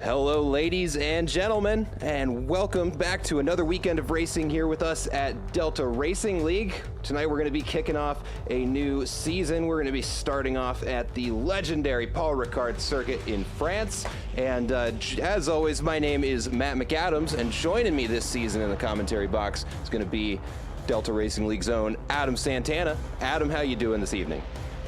Hello, ladies and gentlemen, and welcome back to another weekend of racing here with us at Delta Racing League. Tonight we're going to be kicking off a new season. We're going to be starting off at the legendary Paul Ricard circuit in France. And as always, my name is Matt McAdams, and joining me this season in the commentary box is going to be Delta Racing League's own Adam Santana. Adam, how you doing this evening?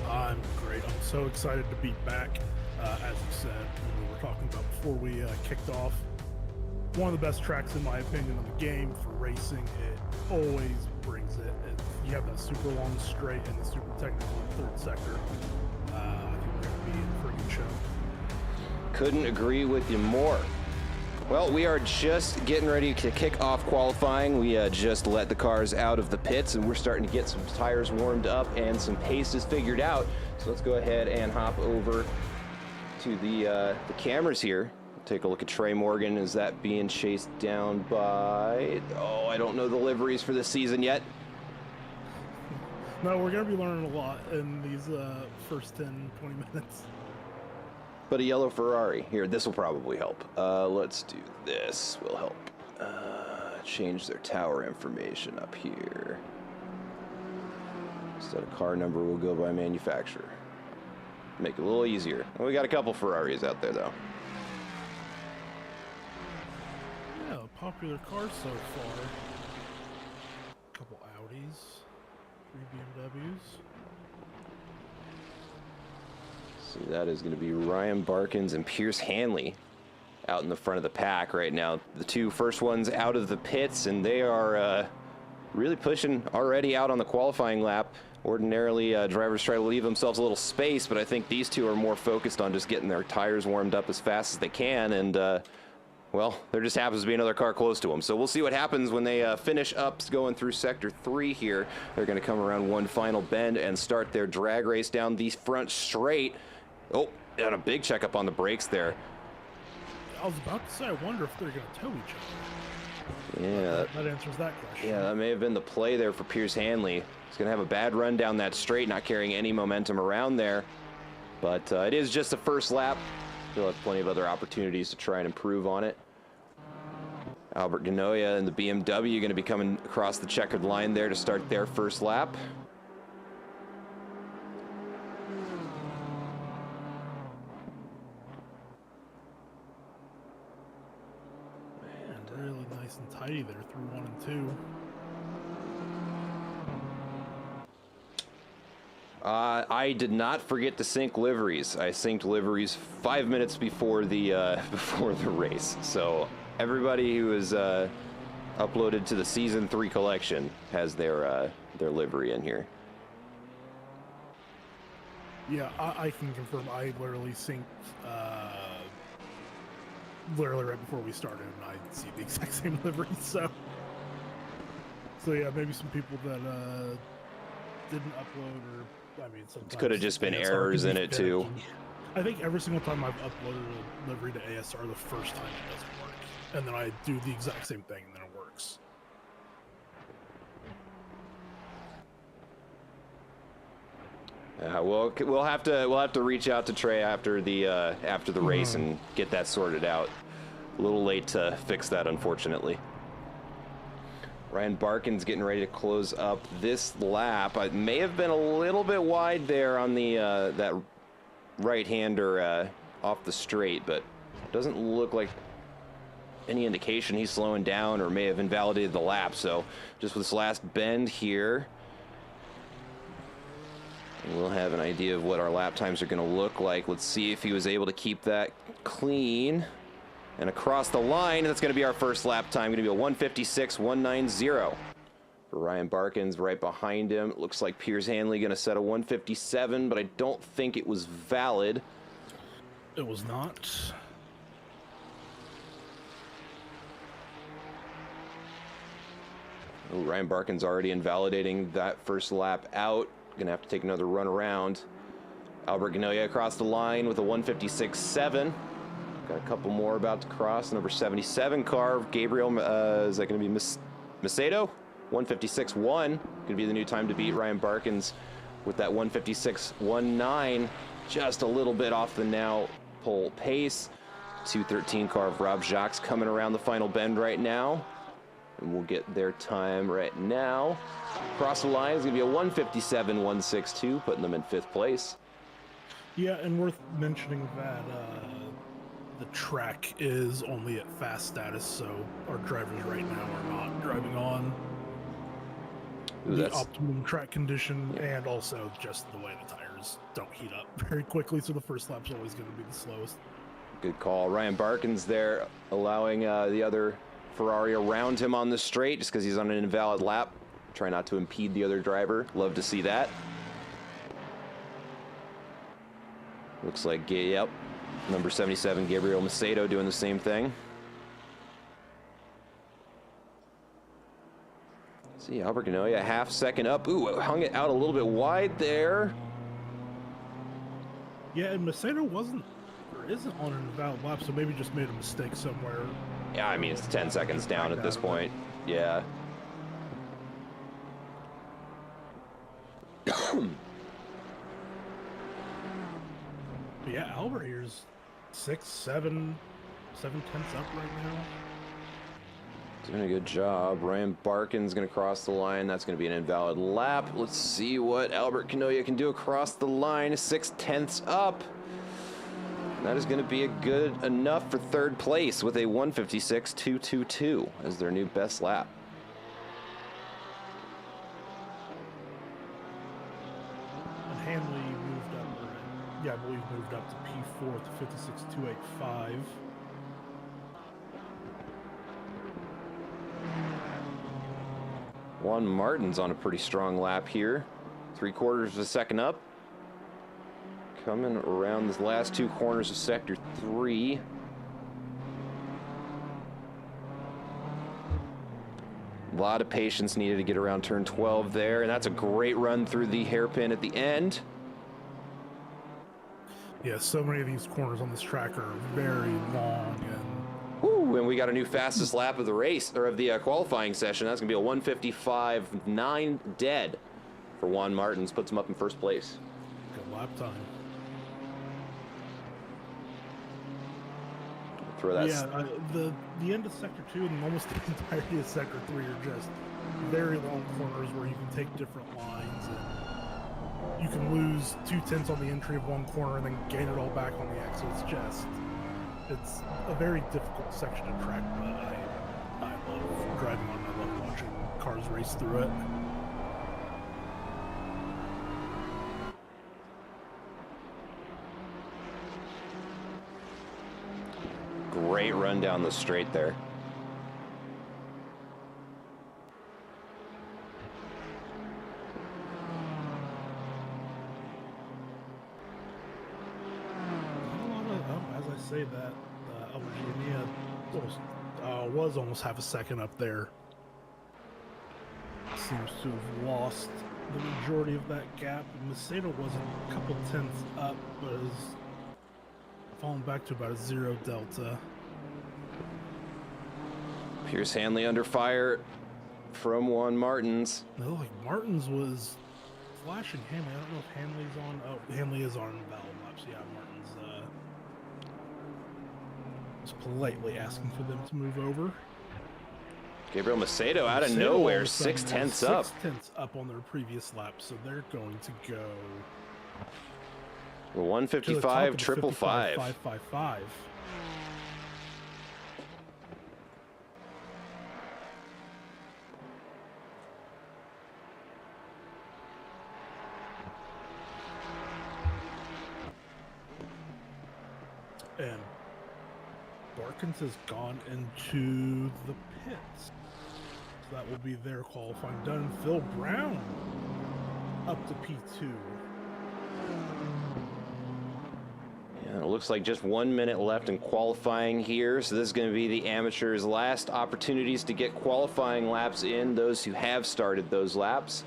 I'm great. I'm so excited to be back. As you said, when we were talking about before we kicked off, one of the best tracks in my opinion of the game for racing. It always brings it. You have that super long straight and the super technical third sector. I think we're going to be in for a good show. Couldn't agree with you more. Well, we are just getting ready to kick off qualifying. We just let the cars out of the pits, and we're starting to get some tires warmed up and some pace is figured out. So let's go ahead and hop over to the cameras here. Take a look at Trey Morgan. Is that being chased down by... Oh, I don't know the liveries for this season yet. No, we're going to be learning a lot in these first 10, 20 minutes. But a yellow Ferrari. Here, this will probably help. Let's do this. Will help. Change their tower information up here. Instead of car number, we'll go by manufacturer. Make it a little easier. Well, we got a couple Ferraris out there, though. Yeah, popular cars so far. A couple Audis, 3 BMWs. So that is going to be Ryan Barkins and Pierce Hanley out in the front of the pack right now. The two first ones out of the pits, and they are really pushing already out on the qualifying lap. Ordinarily, drivers try to leave themselves a little space, but I think these two are more focused on just getting their tires warmed up as fast as they can, and, well, there just happens to be another car close to them. So we'll see what happens when they finish up going through Sector 3 here. They're going to come around one final bend and start their drag race down the front straight. Oh, and a big checkup on the brakes there. I was about to say, I wonder if they're going to tow each other. Yeah. That answers that question. Yeah, that may have been the play there for Pierce Hanley. He's going to have a bad run down that straight, not carrying any momentum around there. But it is just the first lap. He'll have plenty of other opportunities to try and improve on it. Albert Ganoia and the BMW going to be coming across the checkered line there to start their first lap. Man, really nice and tidy there through 1 and 2. I did not forget to sync liveries. I synced liveries 5 minutes before the race. So everybody who is uploaded to the Season 3 collection has their livery in here. Yeah, I can confirm. I literally synced literally right before we started, and I see the exact same livery. So yeah, maybe some people that didn't upload, or I mean, sometimes Could have just been errors in it too. I think every single time I've uploaded a livery to ASR, the first time it doesn't work, and then I do the exact same thing, and then it works. We'll have to reach out to Trey after the race and get that sorted out. A little late to fix that, unfortunately. Ryan Barkin's getting ready to close up this lap. I may have been a little bit wide there on the that right-hander off the straight, but doesn't look like any indication he's slowing down or may have invalidated the lap. So just with this last bend here, we'll have an idea of what our lap times are going to look like. Let's see if he was able to keep that clean. And across the line, that's going to be our first lap time. Going to be a 156.190 for Ryan Barkins. Right behind him, it looks like Pierce Hanley going to set a 157, but I don't think it was valid. It was not. Oh, Ryan Barkins already invalidating that first lap out. Going to have to take another run around. Albert Ganoia across the line with a 156.7. Got a couple more about to cross. Number 77 car, Gabriel, is that going to be Macedo? 156.1. Going to be the new time to beat Ryan Barkins with that 156.19. Just a little bit off the now pole pace. 213 car of Rob Jacques coming around the final bend right now. And we'll get their time right now. Across the line is going to be a 157.162, putting them in 5th place. Yeah, and worth mentioning that the track is only at fast status, so our drivers right now are not driving on the optimum track condition, and also just the way the tires don't heat up very quickly, so the first lap's always going to be the slowest. Good call. Ryan Barkins there, allowing the other Ferrari around him on the straight just because he's on an invalid lap. Try not to impede the other driver. Love to see that. Looks like, yep, number 77, Gabriel Macedo, doing the same thing. See, Albert Ganoia, a half second up. Ooh, hung it out a little bit wide there. Yeah, and Macedo wasn't, or isn't on an invalid lap, so maybe just made a mistake somewhere. Yeah, I mean, it's 10 seconds down at this point. Yeah. But yeah, Albert here's 7/10 up right now. Doing a good job. Ryan Barkin's going to cross the line. That's going to be an invalid lap. Let's see what Albert Canoia can do across the line. 6/10 up. That is going to be a good enough for 3rd place with a 156.222 as their new best lap. And Hanley moved up, I believe moved up to P4 to 56.285. Juan Martin's on a pretty strong lap here. 3/4 of a second up. Coming around the last 2 corners of Sector 3. A lot of patience needed to get around turn 12 there, and that's a great run through the hairpin at the end. Yeah, so many of these corners on this track are very long, and Woo, and we got a new fastest lap of the race, or of the qualifying session. That's going to be a 155.9 dead for Juan Martins. Puts him up in 1st place. good lap time. Throw that. Yeah, the end of Sector 2 and almost the entirety of Sector 3 are just very long corners where you can take different lines, and you can lose 2/10 on the entry of one corner and then gain it all back on the exit. It's a very difficult section of track, but I love driving on it. I love watching cars race through it. Great run down the straight there. As I say that, Alberginia was almost half a second up there. Seems to have lost the majority of that gap. Macedo wasn't a couple tenths up, but is falling back to about a 0 delta. Pierce Hanley under fire from Juan Martins. No, like Martins was flashing Hanley. I don't know if Hanley's on. Oh, Hanley is on valid laps. Yeah, Martins was politely asking for them to move over. Gabriel Macedo out of nowhere, 6/10 up. 6/10 up on their previous lap, so they're going to go 155 triple 555. And Barkins has gone into the pits. So that will be their qualifying done. Phil Brown up to P2. Yeah, it looks like just 1 minute left in qualifying here. So this is going to be the amateurs' last opportunities to get qualifying laps in, those who have started those laps.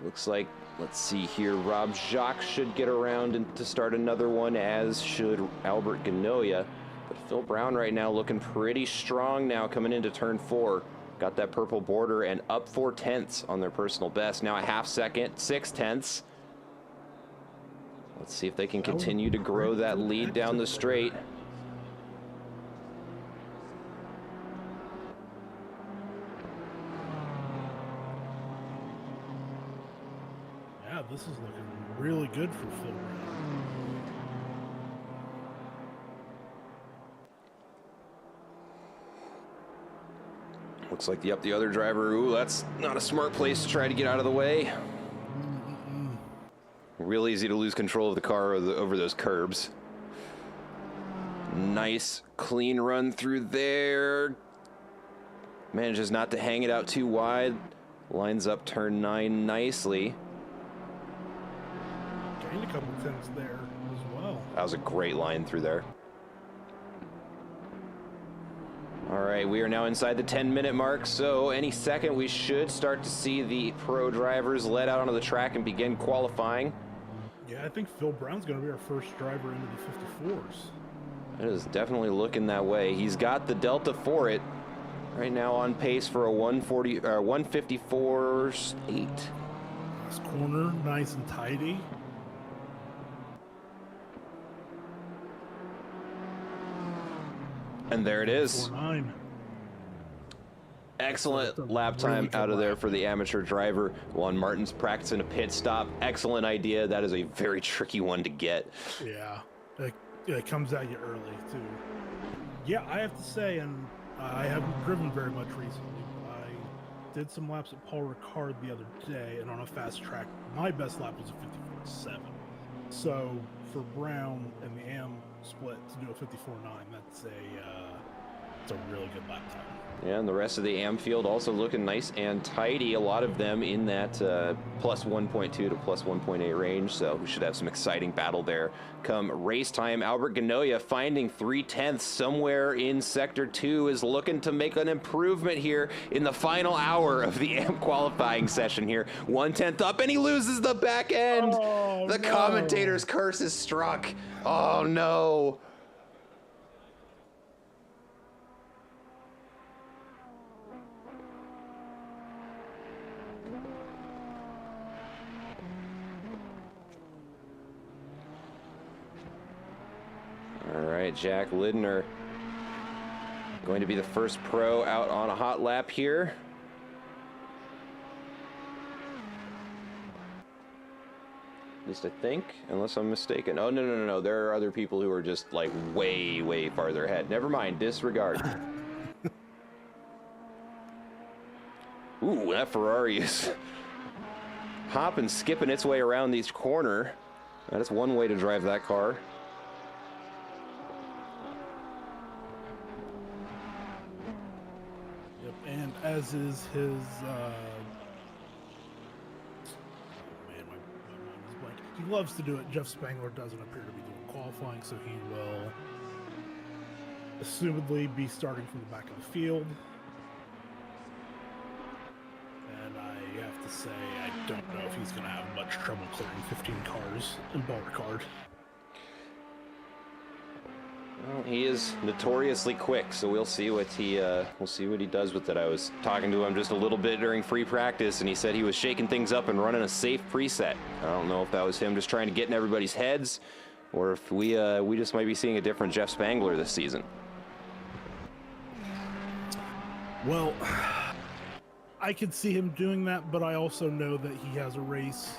Looks like, let's see here, Rob Jacques should get around and to start another one, as should Albert Ganoia. But Phil Brown right now looking pretty strong now coming into turn 4. Got that purple border and up 4/10 on their personal best. Now a half second, 6/10. Let's see if they can continue to grow that lead down the straight. Yeah, this is looking really good for Phil Brown. Looks like, yep, the other driver, ooh, that's not a smart place to try to get out of the way. Real easy to lose control of the car over those curbs. Nice, clean run through there. Manages not to hang it out too wide. Lines up turn 9 nicely. Gained a couple tenths there as well. That was a great line through there. All right, we are now inside the 10-minute mark, so any second we should start to see the pro drivers let out onto the track and begin qualifying. Yeah, I think Phil Brown's going to be our first driver into the 54s. It is definitely looking that way. He's got the Delta for it. Right now on pace for a 154.8. This corner, nice and tidy. And there it is. 4.9. Excellent lap time out of there for the amateur driver. Juan Martin's practicing a pit stop. Excellent idea. That is a very tricky one to get. Yeah, it comes at you early, too. Yeah, I have to say, and I haven't driven very much recently, but I did some laps at Paul Ricard the other day, and on a fast track, my best lap was a 54.7. So for Brown and the AM split to do a 54.9, that's a really good lap time. Yeah, and the rest of the AM field also looking nice and tidy. A lot of them in that plus 1.2 to plus 1.8 range, so we should have some exciting battle there come race time. Albert Ganoia finding 3/10 somewhere in Sector 2 is looking to make an improvement here in the final hour of the AM qualifying session here. 1/10 up, and he loses the back end. Oh, the commentator's curse is struck. Oh, no. All right, Jack Lidner going to be the first pro out on a hot lap here. At least I think, unless I'm mistaken. Oh, no. There are other people who are just like way farther ahead. Never mind, disregard. Ooh, that Ferrari is hopping, skipping its way around each corner. That is one way to drive that car. And as is his, man, my mind is blank. He loves to do it. Jeff Spangler doesn't appear to be doing qualifying, so he will assumedly be starting from the back of the field. And I have to say, I don't know if he's going to have much trouble clearing 15 cars in Paul Ricard. Well, he is notoriously quick, so we'll see what he does with it. I was talking to him just a little bit during free practice, and he said he was shaking things up and running a safe preset. I don't know if that was him just trying to get in everybody's heads, or if we just might be seeing a different Jeff Spangler this season. Well, I could see him doing that, but I also know that he has a race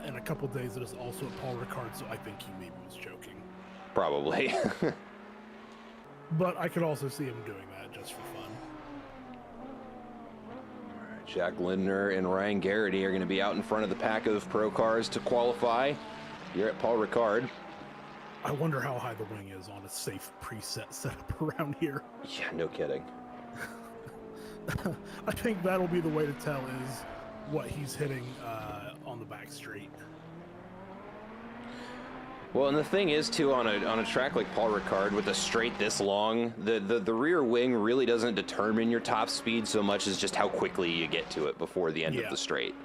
in a couple days that is also at Paul Ricard, so I think he maybe was joking. Probably. But I could also see him doing that just for fun. All right, Jack Lindner and Ryan Garrity are going to be out in front of the pack of pro cars to qualify here at Paul Ricard. I wonder how high the wing is on a safe preset setup around here. Yeah, no kidding. I think that'll be the way to tell is what he's hitting on the back straight. Well, and the thing is, too, on a track like Paul Ricard with a straight this long, the rear wing really doesn't determine your top speed so much as just how quickly you get to it before the end of the straight.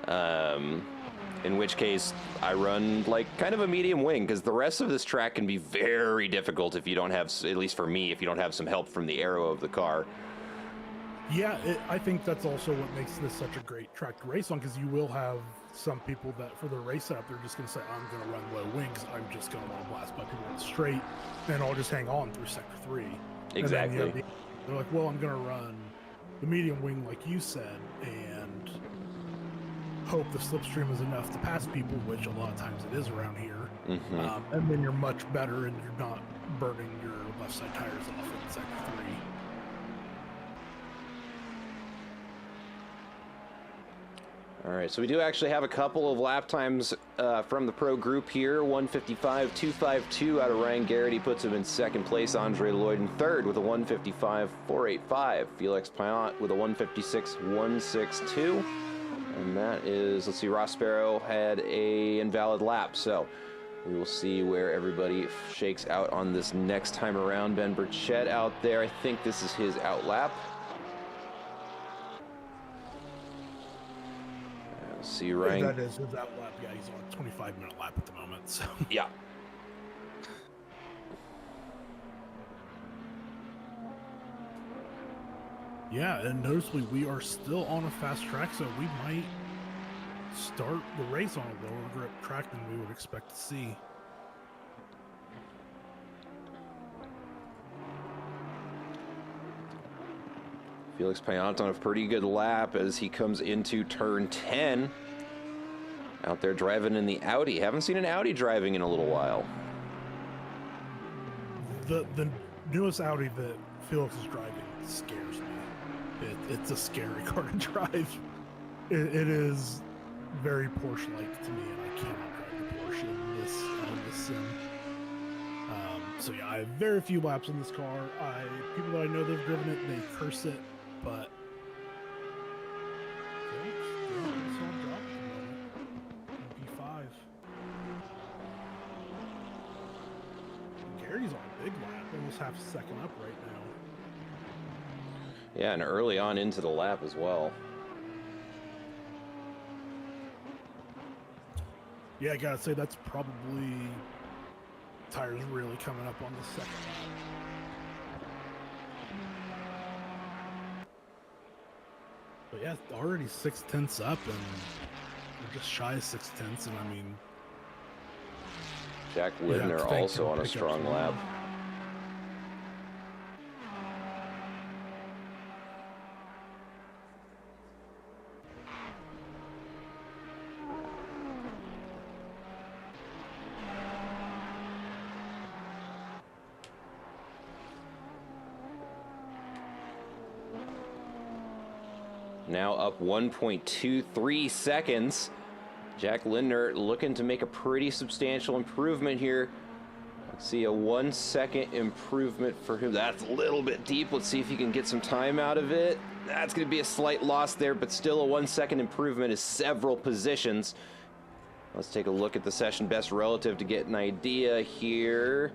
In which case, I run like kind of a medium wing, because the rest of this track can be very difficult if you don't have, at least for me, if you don't have some help from the aero of the car. Yeah, I think that's also what makes this such a great track to race on, because you will have some people that for the race setup, they're just going to say, I'm going to run low wings. I'm just going to want to blast by people on the straight, and I'll just hang on through sector 3. Exactly. And then they're like, well, I'm going to run the medium wing like you said, and hope the slipstream is enough to pass people, which a lot of times it is around here. Mm-hmm. And then you're much better and you're not burning your left side tires off in sector 3. All right, so we do actually have a couple of lap times from the pro group here. 155.252 out of Ryan Garrity puts him in second place. Andre Lloyd in third with a 155.485. Felix Payant with a 156.162. And that is, let's see, Ross Sparrow had a invalid lap. So we will see where everybody shakes out on this next time around. Ben Burchett out there. I think this is his out lap. See Ryan. That is his out lap. Yeah, he's on a 25-minute lap at the moment. So. Yeah. Yeah, and noticeably we are still on a fast track, so we might start the race on a lower grip track than we would expect to see. Felix Payant on a pretty good lap as he comes into turn 10. Out there driving in the Audi. Haven't seen an Audi driving in a little while. The newest Audi that Felix is driving scares me. It's a scary car to drive. It is very Porsche-like to me, and I cannot drive the Porsche in this sim. So yeah, I have very few laps in this car. People that I know that have driven it, they curse it, but P5. Gary's on a big lap, almost half a second up right now. Yeah, and early on into the lap as well. Yeah, I gotta say that's probably tires really coming up on the second lap. But yeah, already 6/10 up, and we're just shy of 6/10, and I mean, Jack Lindner also on a strong lap. Now up 1.23 seconds. Jack Lindner looking to make a pretty substantial improvement here. Let's see, a 1 second improvement for him. That's a little bit deep. Let's see if he can get some time out of it. That's going to be a slight loss there, but still a 1 second improvement is several positions. Let's take a look at the session best relative to get an idea here.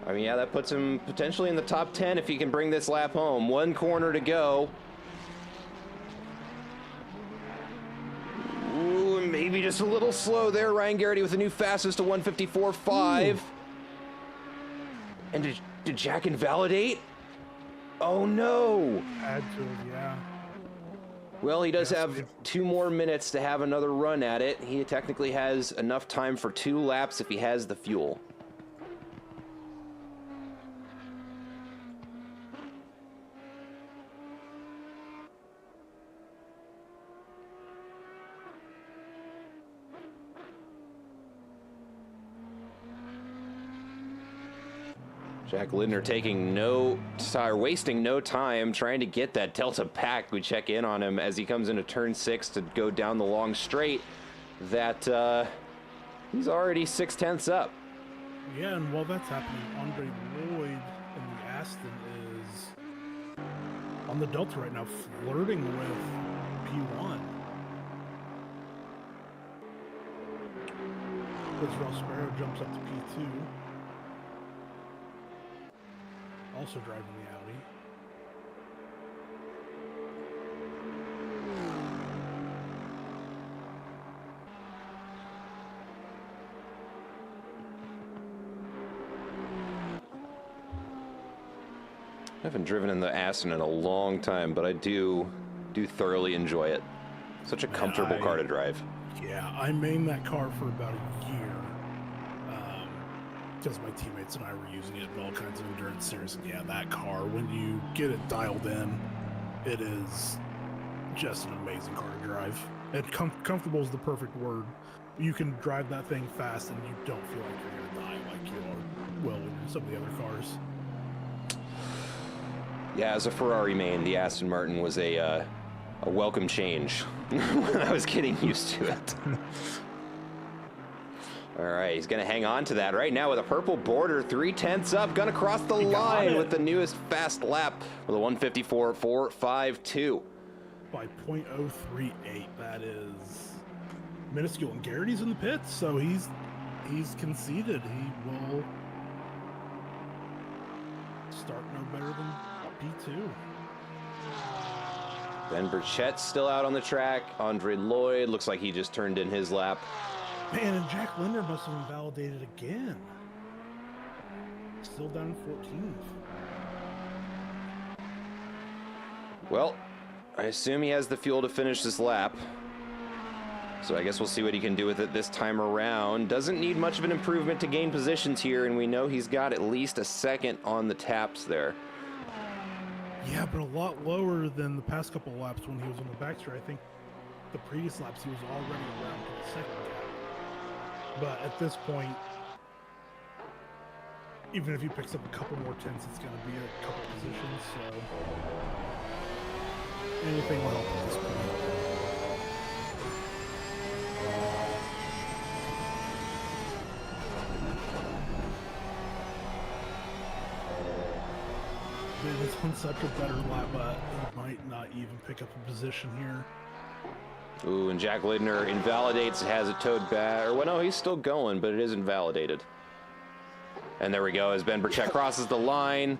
I mean, yeah, that puts him potentially in the top 10 if he can bring this lap home. One corner to go. Ooh, maybe just a little slow there. Ryan Garrity with a new fastest to 154.5. And did Jack invalidate? Oh no! Had to, yeah. Well, he does have 2 more minutes to have another run at it. He technically has enough time for 2 laps if he has the fuel. Jack Lindner wasting no time trying to get that Delta pack. We check in on him as he comes into turn 6 to go down the long straight. That he's already 6/10 up. Yeah, and while that's happening, Andre Lloyd in the Aston is on the Delta right now, flirting with P1. As Ross Sparrow jumps up to P2. Also driving the Audi. I haven't driven in the Aston in a long time, but I do thoroughly enjoy it. Such a comfortable car to drive. Yeah, I mained that car for about a year. Because my teammates and I were using it in all kinds of endurance series. And yeah, that car, when you get it dialed in, it is just an amazing car to drive. And comfortable is the perfect word. You can drive that thing fast and you don't feel like you're going to die like you are, well, in some of the other cars. Yeah, as a Ferrari main, the Aston Martin was a welcome change when I was getting used to it. All right, he's going to hang on to that right now with a purple border, 3/10 up, going to cross the line with the newest fast lap with a 154.452. By 0.038, that is minuscule. And Garrity's in the pits, so he's conceded he will start no better than P2. Ben Burchett's still out on the track. Andre Lloyd looks like he just turned in his lap. Man, and Jack Linder must have invalidated again. Still down 14th. Well, I assume he has the fuel to finish this lap. So I guess we'll see what he can do with it this time around. Doesn't need much of an improvement to gain positions here, and we know he's got at least a second on the taps there. Yeah, but a lot lower than the past couple of laps when he was on the backstretch. I think the previous laps he was already around to the second gap. But at this point, even if he picks up a couple more tenths, it's going to be a couple positions, so anything will help at this point. It's on such a better lap, but he might not even pick up a position here. Ooh, and Jack Lindner invalidates, has it towed back. Or, well, no, he's still going, but it is invalidated. And there we go, as Ben Burchett crosses the line.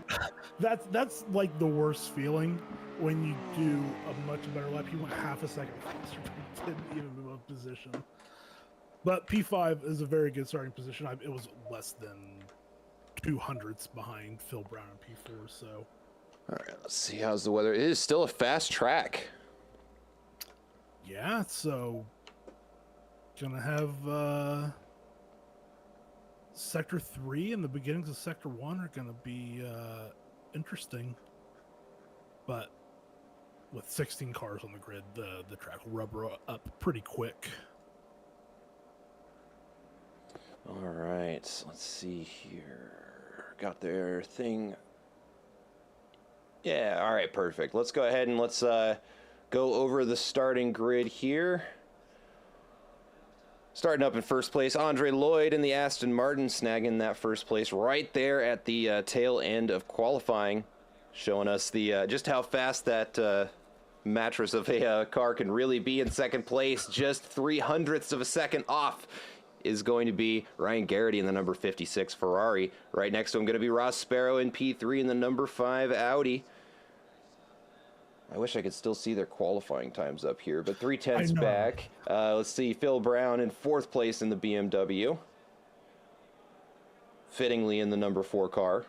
That's like the worst feeling when you do a much better lap. He went half a second faster, but he didn't even move up position. But P5 is a very good starting position. It was less than 200ths behind Phil Brown in P4, so. All right, let's see how's the weather. It is still a fast track. Yeah, so gonna have Sector 3 and the beginnings of Sector 1 are gonna be interesting. But with 16 cars on the grid, the track will rubber up pretty quick. All right, let's see here. Got their thing. Yeah, all right, perfect. Let's go ahead and let's go over the starting grid here. Starting up in first place, Andre Lloyd in the Aston Martin, snagging that first place right there at the tail end of qualifying, showing us the just how fast that mattress of a car can really be in second place. Just 0.03 of a second off is going to be Ryan Garrity in the number 56 Ferrari. Right next to him going to be Ross Sparrow in P3 in the number 5 Audi. I wish I could still see their qualifying times up here, but 0.3 back. Let's see, Phil Brown in 4th place in the BMW. Fittingly in the number 4 car.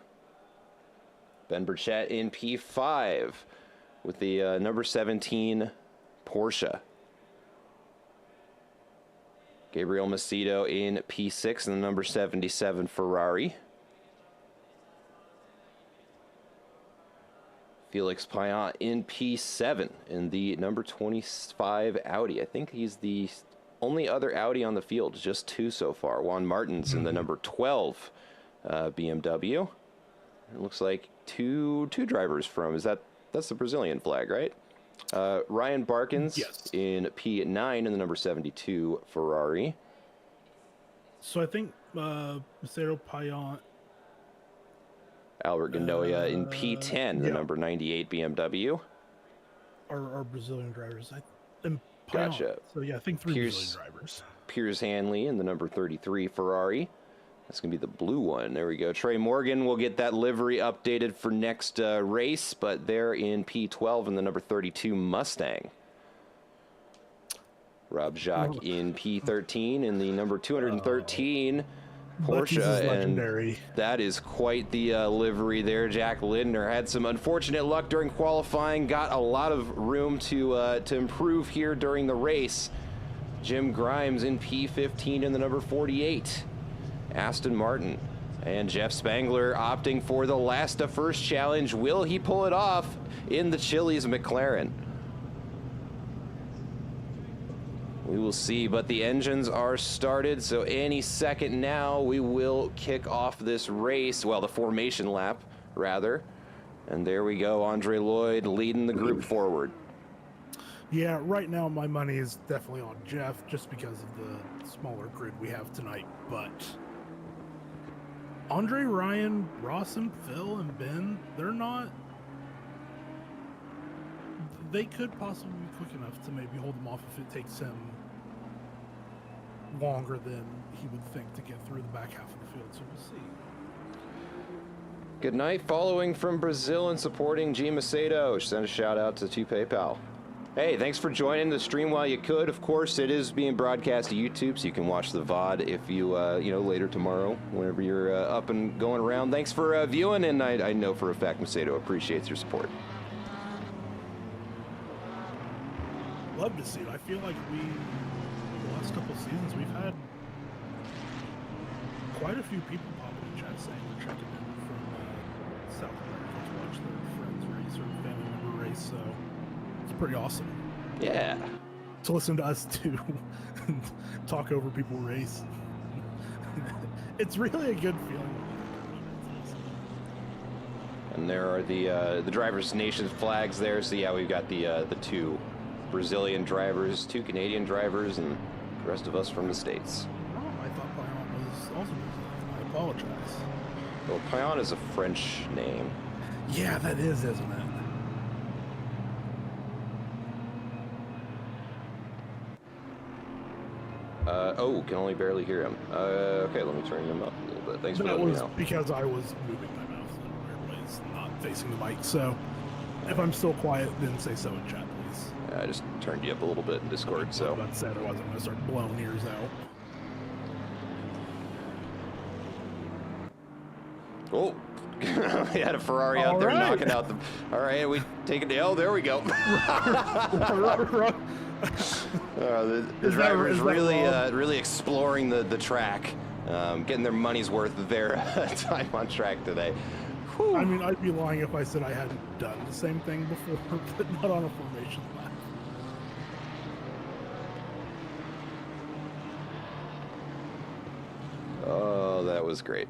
Ben Burchett in P5 with the number 17 Porsche. Gabriel Macedo in P6 in the number 77 Ferrari. Felix Payan in P7 in the number 25 Audi. I think he's the only other Audi on the field, just 2 so far. Juan Martins in the number 12 BMW. It looks like two drivers from, that's the Brazilian flag, right? Ryan Barkins in P9 in the number 72 Ferrari. So I think Macedo, Payan, Albert Gandoia in P10, the number 98 BMW. Are Brazilian drivers. Gotcha. So yeah, I think 3 Brazilian drivers. Piers Hanley in the number 33 Ferrari. That's going to be the blue one. There we go. Trey Morgan will get that livery updated for next race, but they're in P12 in the number 32 Mustang. Rob Jacques in P13 in the number 213 Porsche, and that is quite the livery there. Jack Lindner had some unfortunate luck during qualifying, got a lot of room to improve here during the race. Jim Grimes in P15 in the number 48 Aston Martin, and Jeff Spangler opting for the last of first challenge. Will he pull it off in the Chili's McLaren? We will see, but the engines are started, so any second now we will kick off this race. Well, the formation lap, rather. And there we go, Andre Lloyd leading the group forward. Yeah, right now my money is definitely on Jeff just because of the smaller grid we have tonight, but Andre, Ryan, Ross, and Phil, and Ben, they could possibly be quick enough to maybe hold him off if it takes him longer than he would think to get through the back half of the field, so we'll see. Good night, following from Brazil and supporting G Macedo. Send a shout out to PayPal. Hey, thanks for joining the stream while you could. Of course, it is being broadcast to YouTube, so you can watch the VOD if you, later tomorrow, whenever you're up and going around. Thanks for viewing, and I know for a fact Macedo appreciates your support. Love to see it. I feel like the last couple seasons, we've had quite a few people pop in the chat saying they're checking in from South America to watch their friends race or family member race, so it's pretty awesome. Yeah. To listen to us too talk over people race. It's really a good feeling. And there are the drivers' nations flags there. So yeah, we've got the two Brazilian drivers, two Canadian drivers, and the rest of us from the States. Oh, I thought Payan was also Brazilian. I apologize. Well, Payan is a French name. Yeah, that is, isn't it? Can only barely hear him. Okay, let me turn him up a little bit. Thanks for letting me know. That was because I was moving my mouth in a weird ways, not facing the mic. So if I'm still quiet, then say so in chat, please. I just turned you up a little bit in Discord, so. I was about to say, otherwise I'm going to start blowing ears out. Oh, we had a Ferrari out there knocking out the. All right, we take it. Oh, there we go. The drivers really exploring the track, getting their money's worth of their time on track today. Whew. I mean, I'd be lying if I said I hadn't done the same thing before, but not on a formation lap. Oh, that was great.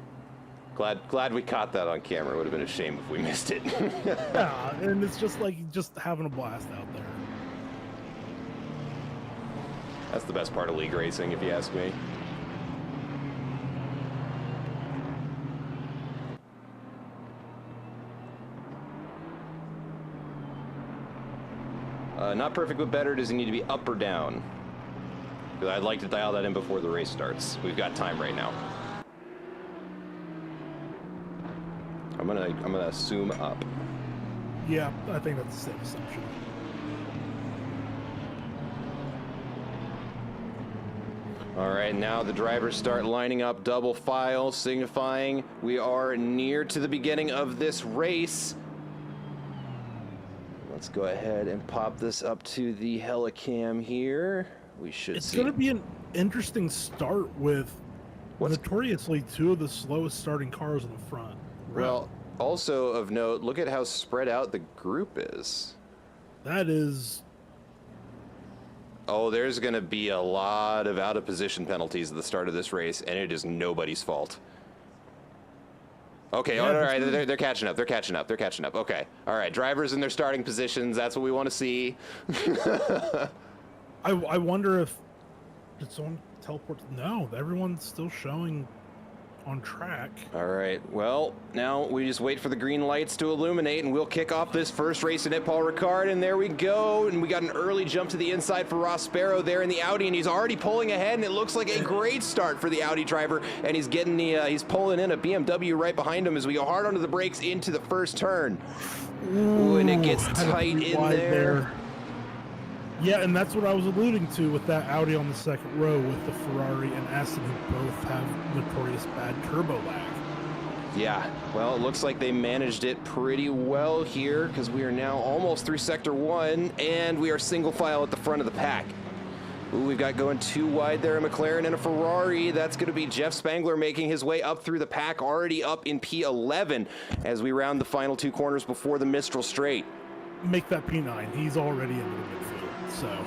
Glad we caught that on camera. It would have been a shame if we missed it. Yeah, and it's just like having a blast out there. That's the best part of league racing, if you ask me. Not perfect, but better. Does it need to be up or down? Because I'd like to dial that in before the race starts. We've got time right now. I'm gonna assume up. Yeah, I think that's a safe assumption. All right, now the drivers start lining up double file, signifying we are near to the beginning of this race. Let's go ahead and pop this up to the helicam here. We should It's see. going to be an interesting start with notoriously two of the slowest starting cars on the front. Well, also of note, look at how spread out the group is. That is... Oh, there's going to be a lot of out-of-position penalties at the start of this race, and it is nobody's fault. Okay, Yeah, all right, they're catching up, they're catching up, they're catching up. Okay, all right, drivers in their starting positions, that's what we want to see. I wonder if... Did someone teleport? No, everyone's still showing on track. All right, well, now we just wait for the green lights to illuminate, and we'll kick off this first race in it, Paul Ricard, and there we go. And we got an early jump to the inside for Ross Sparrow there in the Audi, and he's already pulling ahead, and it looks like a great start for the Audi driver, and he's getting he's pulling in a BMW right behind him as we go hard onto the brakes into the first turn. Ooh, and it gets tight in there. Yeah, and that's what I was alluding to with that Audi on the second row with the Ferrari and Aston, who both have notorious bad turbo lag. Yeah, well, it looks like they managed it pretty well here because we are now almost through Sector 1, and we are single file at the front of the pack. Ooh, we've got going too wide there, a McLaren and a Ferrari. That's going to be Jeff Spangler making his way up through the pack, already up in P11 as we round the final two corners before the Mistral Straight. Make that P9. He's already into the midfield, so...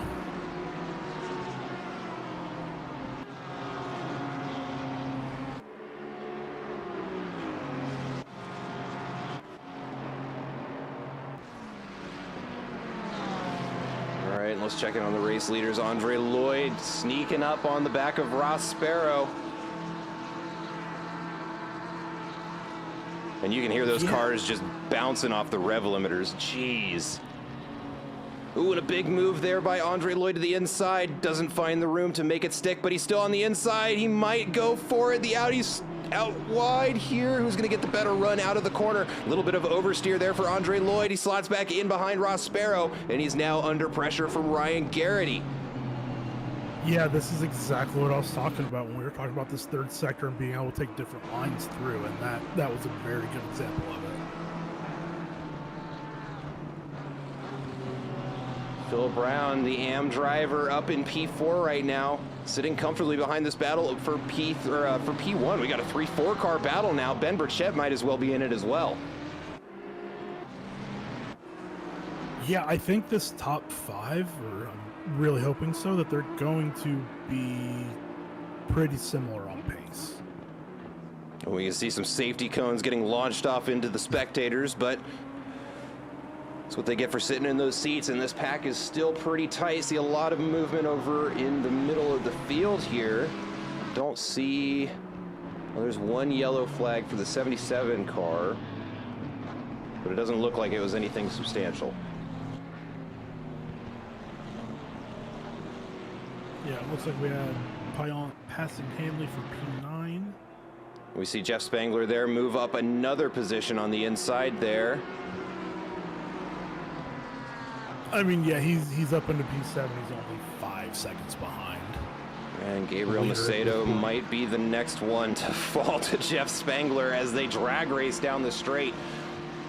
let's check in on the race leaders. Andre Lloyd sneaking up on the back of Ross Sparrow. And you can hear those cars just bouncing off the rev limiters. Jeez. Ooh, and a big move there by Andre Lloyd to the inside. Doesn't find the room to make it stick, but he's still on the inside. He might go for it. The Audi's out wide here. Who's going to get the better run out of the corner? A little bit of oversteer there for Andre Lloyd. He slots back in behind Ross Sparrow, and he's now under pressure from Ryan Garrity. Yeah, this is exactly what I was talking about when we were talking about this third sector and being able to take different lines through, and that was a very good example of it. Phil Brown, the AM driver, up in P4 right now, sitting comfortably behind this battle for P1. We got a 3-4 car battle now. Ben Burchett might as well be in it as well. Yeah, I think this top 5, or I'm really hoping so, that they're going to be pretty similar on pace. We can see some safety cones getting launched off into the spectators, but that's what they get for sitting in those seats, and this pack is still pretty tight. See a lot of movement over in the middle of the field here. Don't see... Well, there's one yellow flag for the 77 car, but it doesn't look like it was anything substantial. Yeah, it looks like we had Payan passing Hanley for P9. We see Jeff Spangler there move up another position on the inside there. I mean, yeah, he's up into P7. He's only 5 seconds behind. And Gabriel Macedo might be the next one to fall to Jeff Spangler as they drag race down the straight.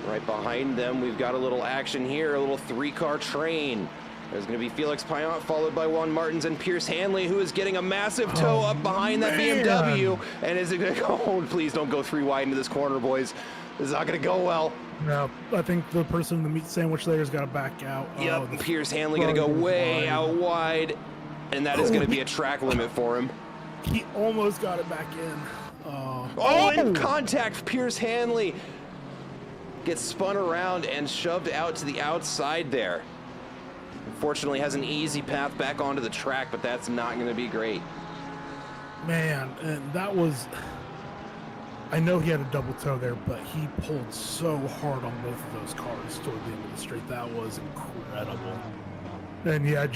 Right behind them, we've got a little action here, a little 3-car train. There's going to be Felix Payant, followed by Juan Martins and Pierce Hanley, who is getting a massive tow up behind that BMW. And is it going to go? Oh, please don't go 3 wide into this corner, boys. This is not going to go well. No, I think the person in the meat sandwich there has got to back out. Yep, Pierce Hanley going to go way out wide. And that is going to be a track limit for him. He almost got it back in. In contact, Pierce Hanley gets spun around and shoved out to the outside there. Unfortunately, has an easy path back onto the track, but that's not going to be great. Man, and that was... I know he had a double toe there, but he pulled so hard on both of those cars toward the end of the straight. That was incredible. And yeah,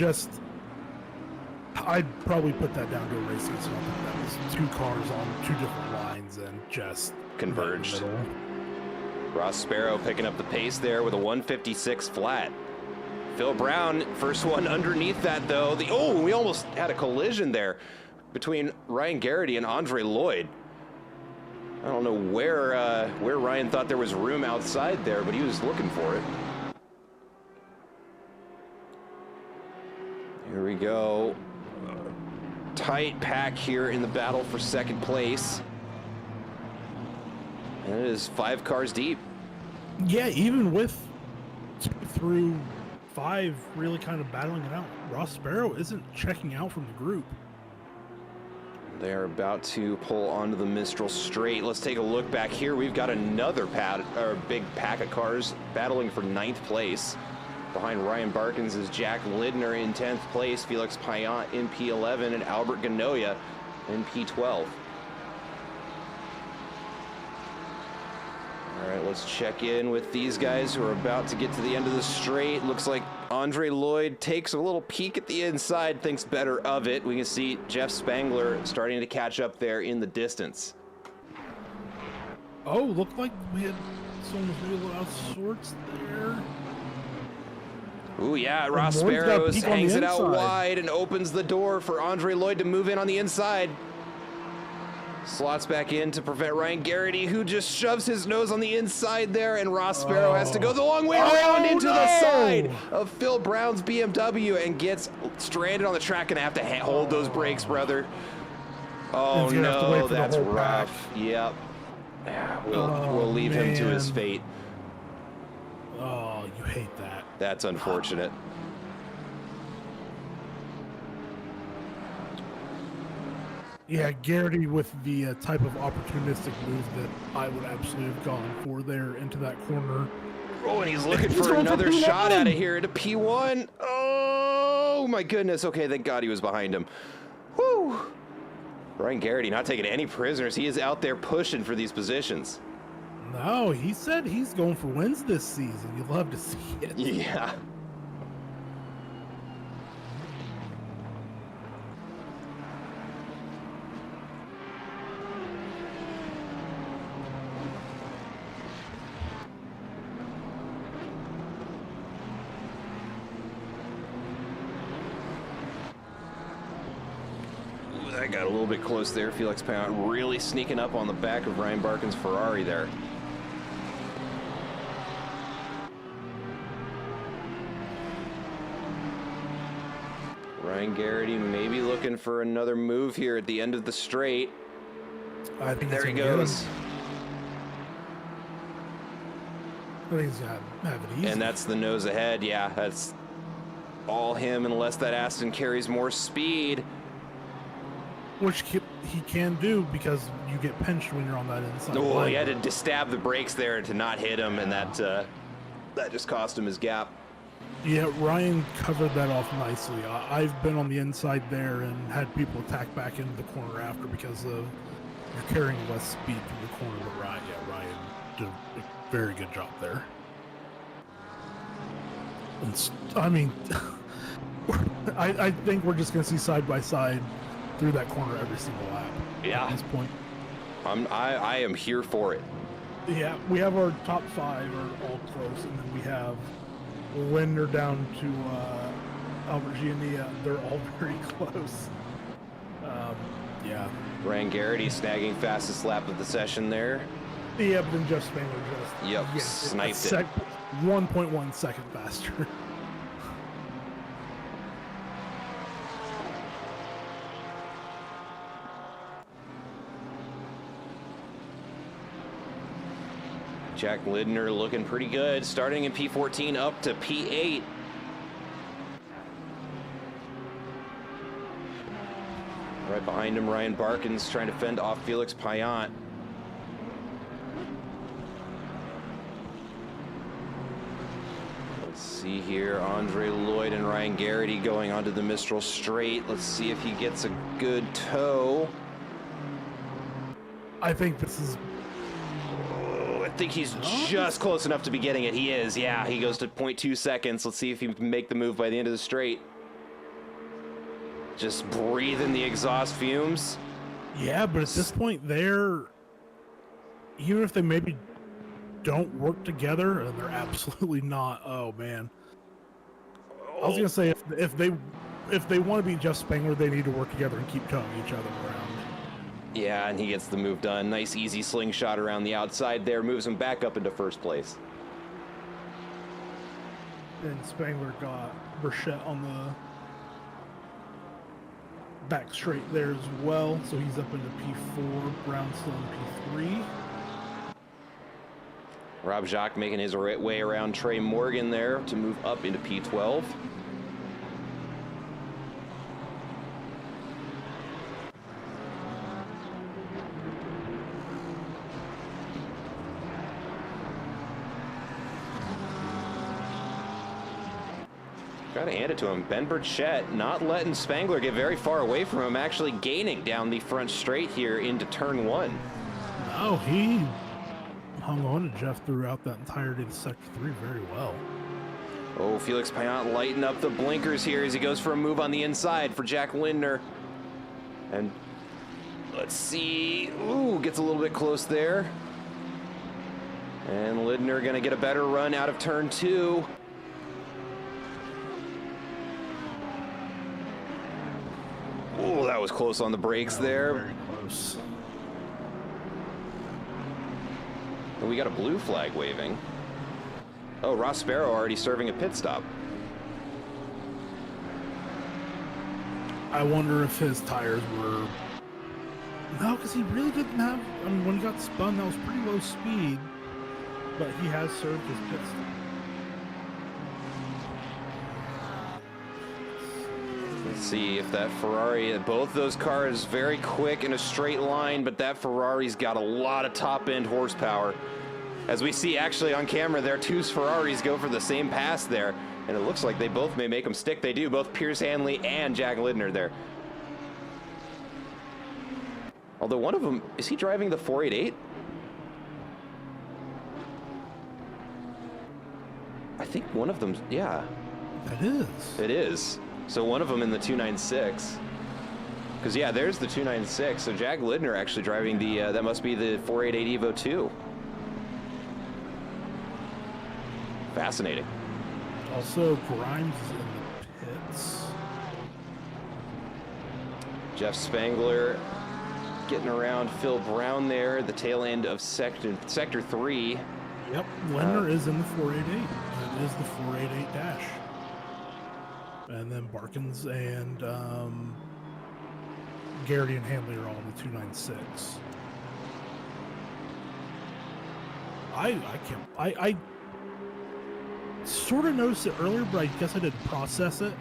I'd probably put that down to a racing so that was 2 cars on 2 different lines and just converged. Ross Sparrow picking up the pace there with a 156 flat. Phil Brown, first one underneath that though. We almost had a collision there between Ryan Garrity and Andre Lloyd. I don't know where Ryan thought there was room outside there, but he was looking for it. Here we go. Tight pack here in the battle for second place. And it is 5 cars deep. Yeah, even with 2 through 5 really kind of battling it out, Ross Sparrow isn't checking out from the group. They're about to pull onto the Mistral straight. Let's take a look back here. We've got another big pack of cars battling for 9th place. Behind Ryan Barkins is Jack Lidner in 10th place, Felix Payant in P11, and Albert Ganoia in P12. All right, let's check in with these guys who are about to get to the end of the straight. Looks like Andre Lloyd takes a little peek at the inside, thinks better of it. We can see Jeff Spangler starting to catch up there in the distance. Oh, looked like we had someone a little out of sorts there. Ooh, yeah, Ross Sparrow hangs it out wide and opens the door for Andre Lloyd to move in on the inside. Slots back in to prevent Ryan Garrity, who just shoves his nose on the inside there, and Ross Sparrow has to go the long way around into the side of Phil Brown's BMW and gets stranded on the track and have to hold those brakes, brother. Oh no, that's rough. Yep. Yeah, we'll leave him to his fate. Oh, you hate that. That's unfortunate. Yeah, Garrity with the type of opportunistic move that I would absolutely have gone for there into that corner. Oh, and he's looking for another shot out of here into P1. Oh, Oh my goodness. Okay, thank God he was behind him. Whew. Ryan Garrity not taking any prisoners. He is out there pushing for these positions. No, he said he's going for wins this season. You'll love to see it. Yeah. I got a little bit close there. Felix Payan really sneaking up on the back of Ryan Barkin's Ferrari there. Ryan Garrity maybe looking for another move here at the end of the straight. I think There he goes. I think he's gonna have it easy. And that's the nose ahead. Yeah, that's all him unless that Aston carries more speed. Which he can do because you get pinched when you're on that inside. Oh, line. he had to stab the brakes there to not hit him, and that just cost him his gap. Yeah, Ryan covered that off nicely. I've been on the inside there and had people attack back into the corner after because you're carrying less speed through the corner. But Ryan did a very good job there. And I mean, I think we're just going to see side by side through that corner every single lap. Yeah. At this point. I am here for it. Yeah, we have our top 5 are all close, and then we have Linder down to Albert Giannia. They're all very close. Yeah. Ryan Garrity snagging fastest lap of the session there. Yeah, but then Jeff Spangler just sniped it. 1.1 second faster. Jack Lindner looking pretty good, starting in P14 up to P8. Right behind him, Ryan Barkins trying to fend off Felix Payan. Let's see here, Andre Lloyd and Ryan Garrity going onto the Mistral straight. Let's see if he gets a good toe. I think this is... I think he's just close enough to be getting it. He is, yeah. He goes to 0.2 seconds. Let's see if he can make the move by the end of the straight. Just breathe in the exhaust fumes. Yeah, but at this point, even if they maybe don't work together, and they're absolutely not. Oh man, I was gonna say if they want to be Jeff Spangler, they need to work together and keep towing each other around. Yeah, and he gets the move done. Nice, easy slingshot around the outside there. Moves him back up into first place. And Spangler got Burchett on the back straight there as well. So he's up into P4, Brown still in P3. Rob Jacques making his way around Trey Morgan there to move up into P12. Got to hand it to him. Ben Burchett not letting Spangler get very far away from him, actually gaining down the front straight here into turn 1. No, he hung on to Jeff throughout that entirety of Sector 3 very well. Oh, Felix Payan lighting up the blinkers here as he goes for a move on the inside for Jack Lindner. And let's see. Ooh, gets a little bit close there. And Lindner going to get a better run out of turn 2. Oh, that was close on the brakes there. Very close. And we got a blue flag waving. Oh, Ross Sparrow already serving a pit stop. I wonder if his tires were... No, because he really didn't have... I mean, when he got spun, that was pretty low speed. But he has served his pit stop. Let's see if that Ferrari, both those cars very quick in a straight line, but that Ferrari's got a lot of top end horsepower. As we see actually on camera there, two Ferraris go for the same pass there. And it looks like they both may make them stick. They do, both Pierce Hanley and Jack Lindner there. Although one of them, is he driving the 488? I think one of them, yeah. That is. It is. So one of them in the 296. Because, yeah, there's the 296. So Jack Lindner actually driving the, that must be the 488 Evo 2. Fascinating. Also, Grimes is in the pits. Jeff Spangler getting around Phil Brown there at the tail end of sector 3. Yep, Lindner is in the 488. It is the 488 dash. And then Barkins and Garrity and Hanley are all in the 296. I sort of noticed it earlier, but I guess I didn't process it.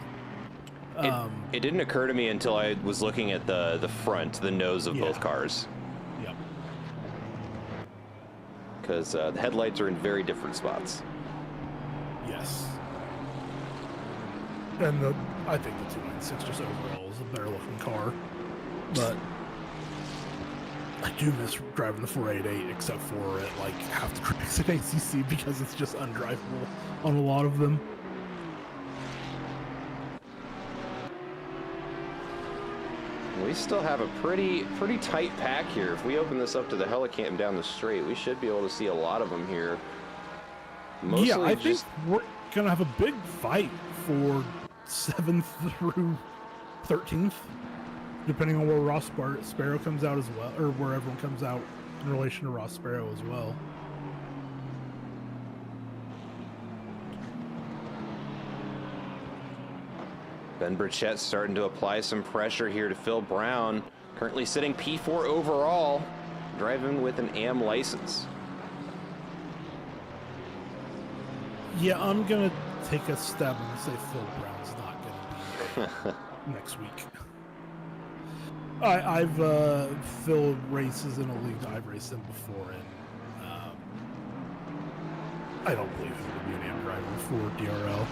It didn't occur to me until I was looking at the front, the nose of both cars. Yep. Because the headlights are in very different spots. Yes. And I think the 296 just overall is a better looking car. But I do miss driving the 488, except for at like half the tracks at ACC because it's just undrivable on a lot of them. We still have a pretty tight pack here. If we open this up to the Helicam down the straight, we should be able to see a lot of them here. Mostly yeah, I think we're going to have a big fight for 7th through 13th, depending on where Ross Sparrow comes out as well, or where everyone comes out in relation to Ross Sparrow as well. Ben Burchett starting to apply some pressure here to Phil Brown, currently sitting P4 overall, driving with an AM license. Yeah, I'm going to take a stab and say Phil Brown's not going to be here next week. I've Phil races in a league I've raced in before, and I don't believe he will be an AM driver for DRL.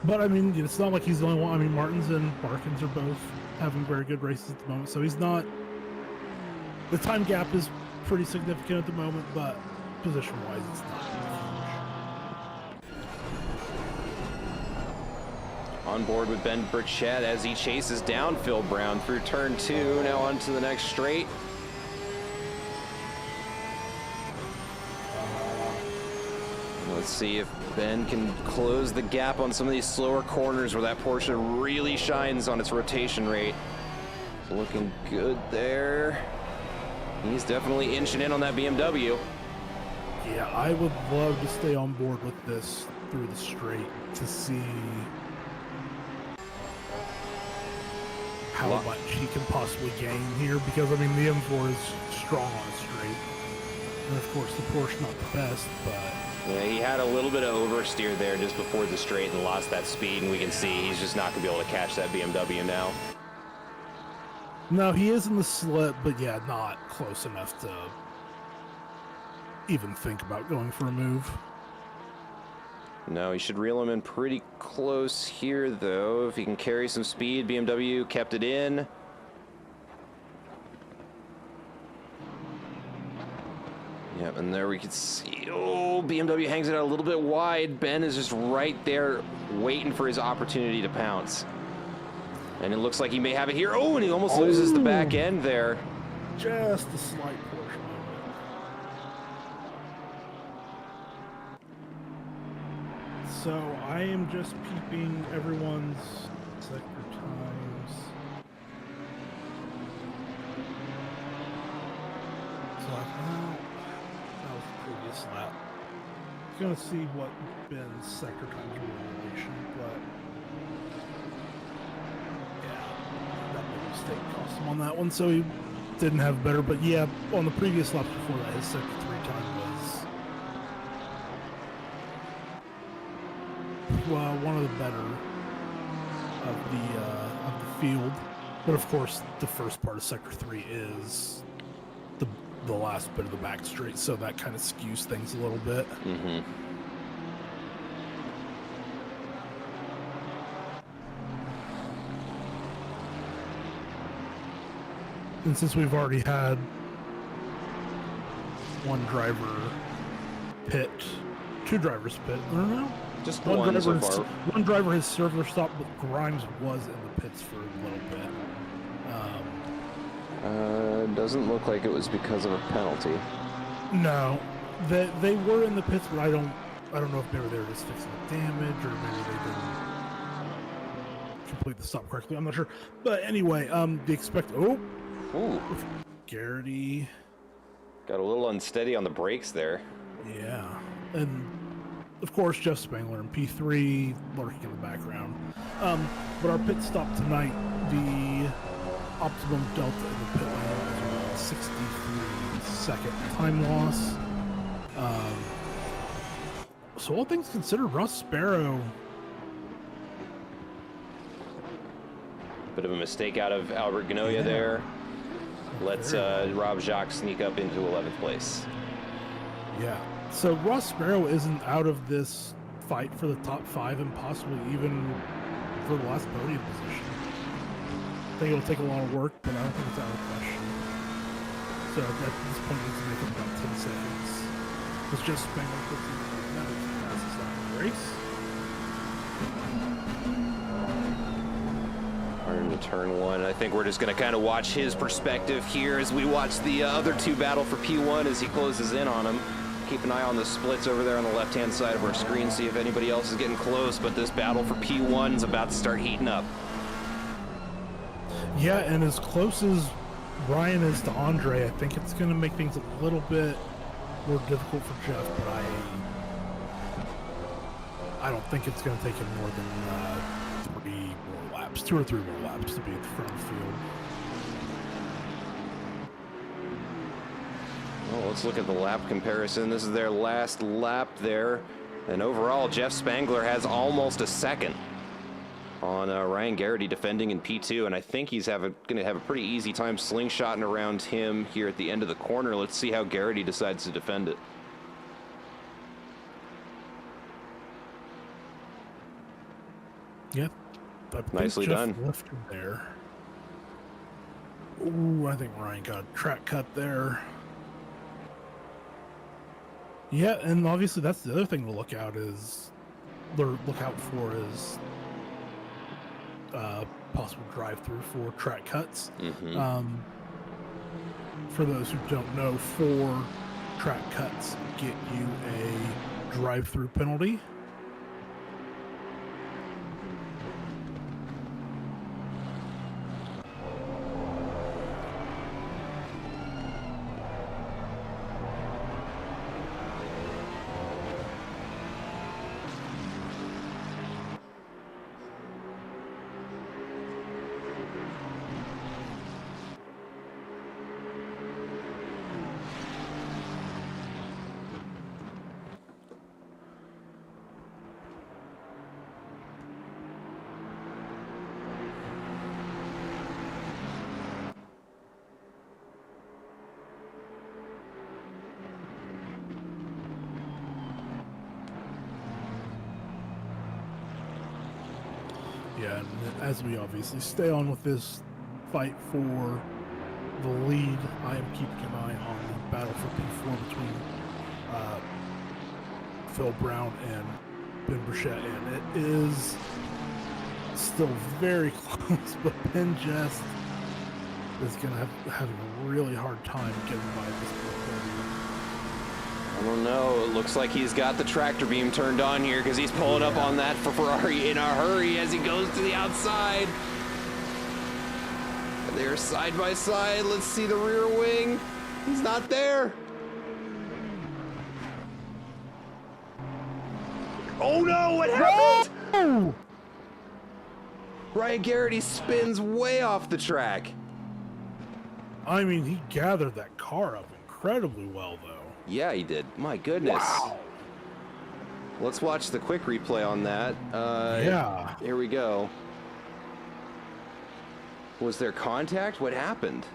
But I mean, it's not like he's the only one. I mean, Martins and Barkins are both having very good races at the moment, so he's not. The time gap is pretty significant at the moment, but position-wise, it's not huge. On board with Ben Burchett as he chases down Phil Brown through turn 2, now on to the next straight. Let's see if Ben can close the gap on some of these slower corners where that Porsche really shines on its rotation rate. It's looking good there. He's definitely inching in on that BMW. Yeah, I would love to stay on board with this through the straight to see how much he can possibly gain here, because I mean the M4 is strong on a straight, and of course the Porsche not the best, but yeah, he had a little bit of oversteer there just before the straight and lost that speed, and we can see he's just not going to be able to catch that BMW now. No, he is in the slip, but yeah, not close enough to even think about going for a move. No, he should reel him in pretty close here, though. If he can carry some speed, BMW kept it in. Yep, and there we can see, oh, BMW hangs it out a little bit wide. Ben is just right there waiting for his opportunity to pounce. And it looks like he may have it here. Oh, and he almost loses the back end there. Just a slight Porsche moment. So I am just peeping everyone's sector times. So that was the previous lap. I was gonna see what Ben's sector times were in relation, but yeah, that big mistake cost him on that one, so he didn't have better. But yeah, on the previous lap before that, his sector 3 time was one of the better of the field. But of course, the first part of sector 3 is the last bit of the back straight, so that kind of skews things a little bit. Mm-hmm. And since we've already had one driver pit, two drivers pit, I don't know. Just one so far. One driver has server stopped, but Grimes was in the pits for a little bit. Doesn't look like it was because of a penalty. No, they were in the pits, but I don't know if maybe they were just fixing the damage or maybe they didn't complete the stop correctly. I'm not sure. But anyway, Ooh. Garrity Got a little unsteady on the brakes there. Yeah, and of course Jeff Spangler in P3 lurking in the background. But our pit stop tonight, the optimum delta in the pit lane is around 63-second time loss. So all things considered, Ross Sparrow. Bit of a mistake out of Albert Ganoia there. Lets Rob Jacques sneak up into 11th place. Yeah. So Ross Sparrow isn't out of this fight for the top 5 and possibly even for the last podium position. I think it'll take a lot of work, but I don't think it's out of question. So at this point, it needs to make up about 10 seconds. It's just Spangler puts in the fastest lap of the race. Into turn 1. I think we're just going to kind of watch his perspective here as we watch the other two battle for P1 as he closes in on him. Keep an eye on the splits over there on the left-hand side of our screen, see if anybody else is getting close, but this battle for P1 is about to start heating up. Yeah, and as close as Ryan is to Andre, I think it's going to make things a little bit more difficult for Jeff, but I don't think it's going to take him more than 2 or 3 more laps to be at the front of the field. Well, let's look at the lap comparison. This is their last lap there. And overall, Jeff Spangler has almost a second on Ryan Garrity defending in P2. And I think he's going to have a pretty easy time slingshotting around him here at the end of the corner. Let's see how Garrity decides to defend it. Yeah. Nicely done. Left there. Ooh, I think Ryan got a track cut there. Yeah, and obviously that's the other thing to look out for is possible drive-through for track cuts. Mm-hmm. For those who don't know, 4 track cuts get you a drive-through penalty. Yeah, and as we obviously stay on with this fight for the lead, I am keeping an eye on the battle for P4 between Phil Brown and Ben Burchett, and it is still very close, but Ben just is going to have a really hard time getting by this point. I don't know. It looks like he's got the tractor beam turned on here because he's pulling up on that for Ferrari in a hurry as he goes to the outside. And they're side by side. Let's see the rear wing. He's not there. Oh no, what happened? Oh! Ryan Garrity spins way off the track. I mean, he gathered that car up incredibly well, though. Yeah, he did. My goodness. Wow. Let's watch the quick replay on that. Yeah. Here we go. Was there contact? What happened?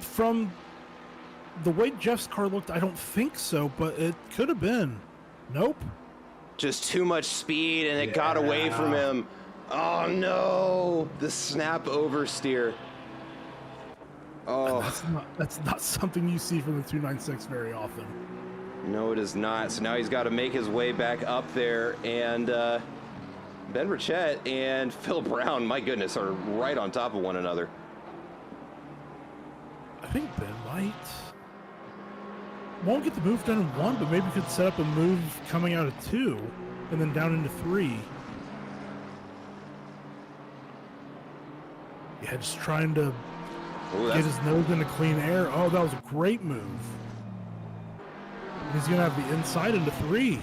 From the way Jeff's car looked, I don't think so, but it could have been. Nope. Just too much speed and it got away from him. Oh no, the snap oversteer. Oh, That's not something you see from the 296 very often. no, it is not. So now he's got to make his way back up there, and Ben Burchett and Phil Brown, my goodness, are right on top of one another. I think Ben won't get the move done in 1, but maybe could set up a move coming out of 2 and then down into 3. Yeah, just trying to get his nose into clean air. Oh, that was a great move. He's going to have the inside into 3.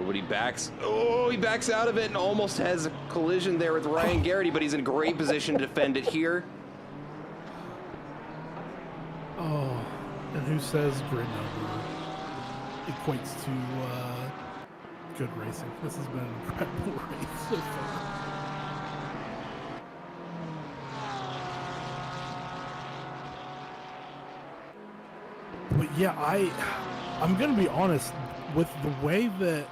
But he backs. Oh, he backs out of it and almost has a collision there with Ryan Garrity, but he's in great position to defend it here. Oh, and who says grid number equates to good racing? This has been an incredible race so far. But yeah, I'm gonna be honest, with the way that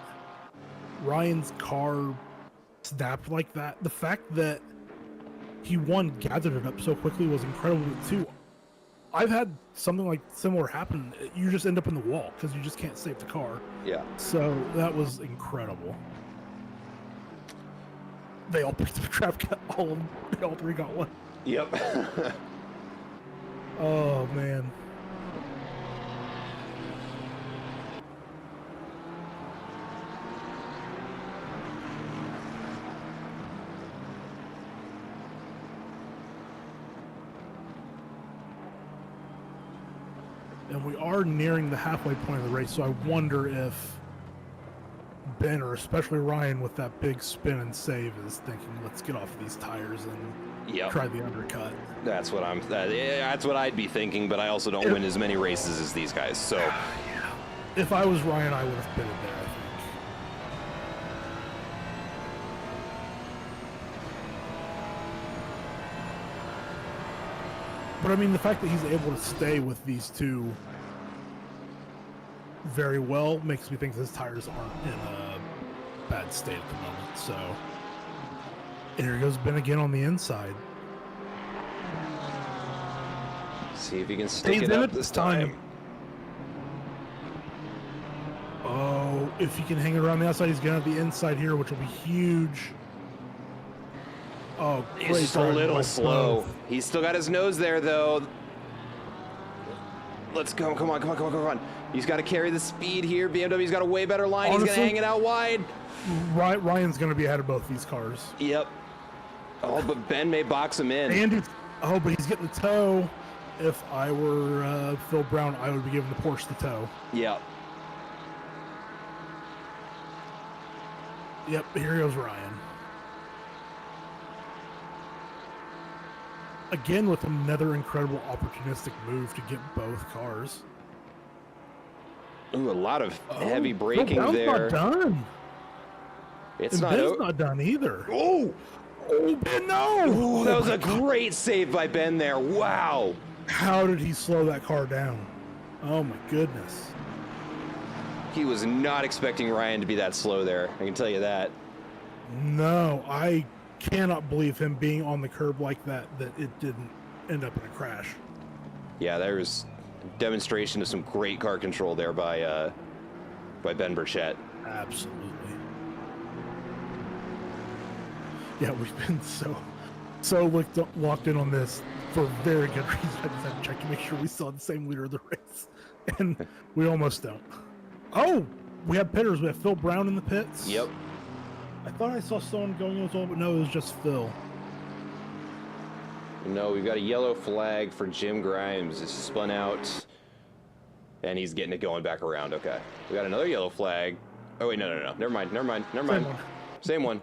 Ryan's car snapped like that, the fact that he gathered it up so quickly was incredible too. I've had something like similar happen. You just end up in the wall because you just can't save the car. Yeah. So that was incredible. They all picked up a trap. All 3 got one. Yep. Oh man. And we are nearing the halfway point of the race, so I wonder if Ben, or especially Ryan with that big spin and save, is thinking, let's get off these tires and try the undercut. That's what that's what I'd be thinking, but I also don't win as many races as these guys, so. Yeah. If I was Ryan, I would have pitted there, I think. But I mean, the fact that he's able to stay with these two very well makes me think his tires aren't in a bad state at the moment. So, and here goes Ben again on the inside. See if he can stick it up this time. Oh, if he can hang it around the outside, he's going to have the inside here, which will be huge. Oh, he's just a little slow. He's still got his nose there, though. Let's go. Come on. He's got to carry the speed here. BMW's got a way better line. Honestly, he's going to hang it out wide. Ryan's going to be ahead of both these cars. Yep. Oh, but Ben may box him in. But he's getting the toe. If I were Phil Brown, I would be giving the Porsche the toe. Yep. Yep, here goes Ryan. Again with another incredible opportunistic move to get both cars. Ooh, a lot of heavy braking there. Not done. It's Ben's not done either. Oh, Ben, no! Ooh, that was a great save by Ben there. Wow. How did he slow that car down? Oh my goodness. He was not expecting Ryan to be that slow there. I can tell you that. No, I cannot believe him being on the curb like that it didn't end up in a crash. Yeah, there was a demonstration of some great car control there by Ben Burchett. Absolutely. Yeah, we've been so locked in on this for very good reason. I just had to check to make sure we saw the same leader of the race, and we almost don't. Oh, we have pitters. We have Phil Brown in the pits. Yep. I thought I saw someone going as well, but no, it was just Phil. No, we've got a yellow flag for Jim Grimes. It's spun out, and he's getting it going back around. Okay. We got another yellow flag. Oh, wait, no. Never mind. Same one.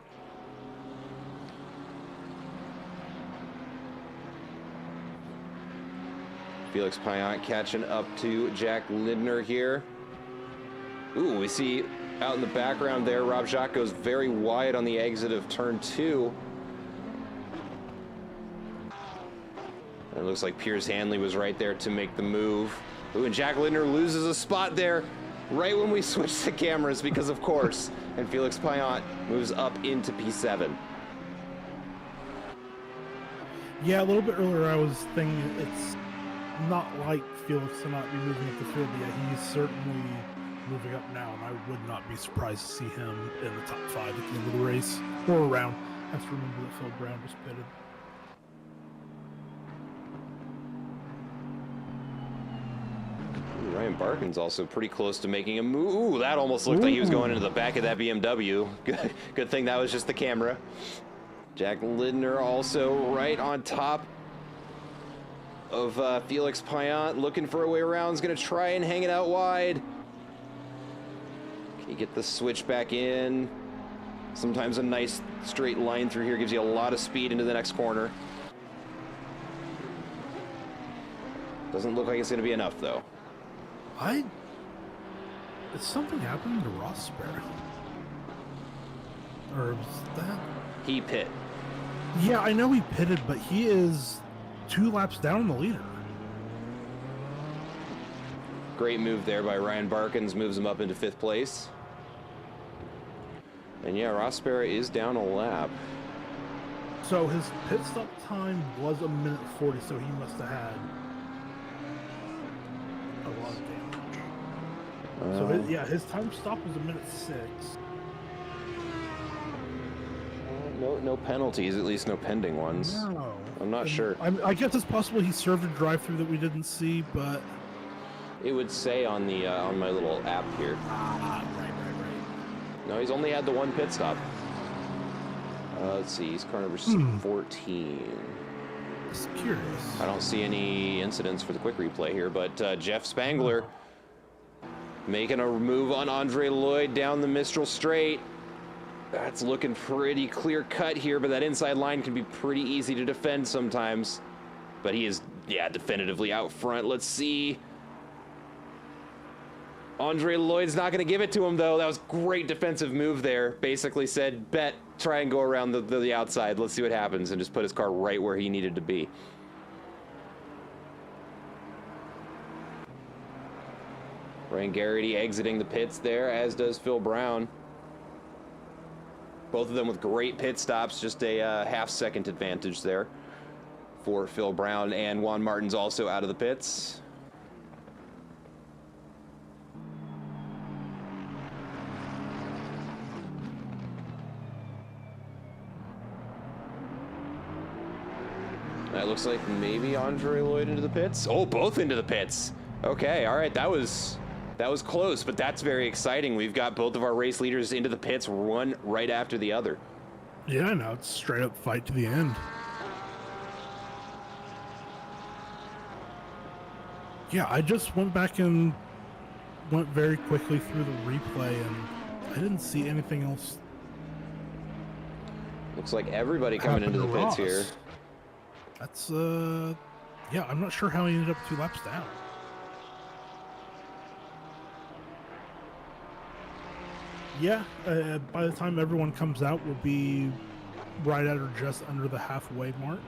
Felix Payant catching up to Jack Lindner here. Ooh, we see out in the background there, Rob Jacques goes very wide on the exit of turn 2. And it looks like Piers Hanley was right there to make the move. Ooh, and Jack Lindner loses a spot there right when we switch the cameras because of course. And Felix Payant moves up into P7. Yeah, a little bit earlier I was thinking it's not like Felix to not be moving up the field, but yeah, he's certainly moving up now, and I would not be surprised to see him in the top 5 at the end of the race, or around. I have to remember that Phil Brown was pitted. Ryan Barkin's also pretty close to making a move. Ooh, that almost looked like he was going into the back of that BMW. Good thing that was just the camera. Jack Lindner also right on top of Felix Payant, looking for a way around. Is going to try and hang it out wide. Can you get the switch back in? Sometimes a nice straight line through here gives you a lot of speed into the next corner. Doesn't look like it's going to be enough, though. Is something happening to Rosberg? Or was that? He pit. Yeah, I know he pitted, but he is 2 laps down in the leader. Great move there by Ryan Barkins, moves him up into 5th place. And yeah, Rosberg is down a lap. So his pit stop time was 1:40, so he must have had a lot of damage. So his time stop was 1:06. No penalties, at least no pending ones. No. I'm not sure. I guess it's possible he served a drive-through that we didn't see, but It would say on the on my little app here. right. No, he's only had the 1 pit stop. Let's see, he's car number 14. Just curious. I don't see any incidents for the quick replay here, but Jeff Spangler making a move on Andre Lloyd down the Mistral Straight. That's looking pretty clear cut here, but that inside line can be pretty easy to defend sometimes. But he is, definitively out front. Let's see. Andre Lloyd's not going to give it to him, though. That was great defensive move there. Basically said, bet, try and go around the outside. Let's see what happens, and just put his car right where he needed to be. Ryan Garrity exiting the pits there, as does Phil Brown. Both of them with great pit stops, just a half-second advantage there for Phil Brown, and Juan Martin's also out of the pits. That looks like maybe Andre Lloyd into the pits. Oh, both into the pits. Okay, all right, that was close, but that's very exciting. We've got both of our race leaders into the pits, one right after the other. Yeah, now it's straight up fight to the end. Yeah, I just went back and went very quickly through the replay, and I didn't see anything else. Looks like everybody coming into the pits here. That's, yeah, I'm not sure how he ended up 2 laps down. Yeah, by the time everyone comes out, we'll be right at or just under the halfway mark.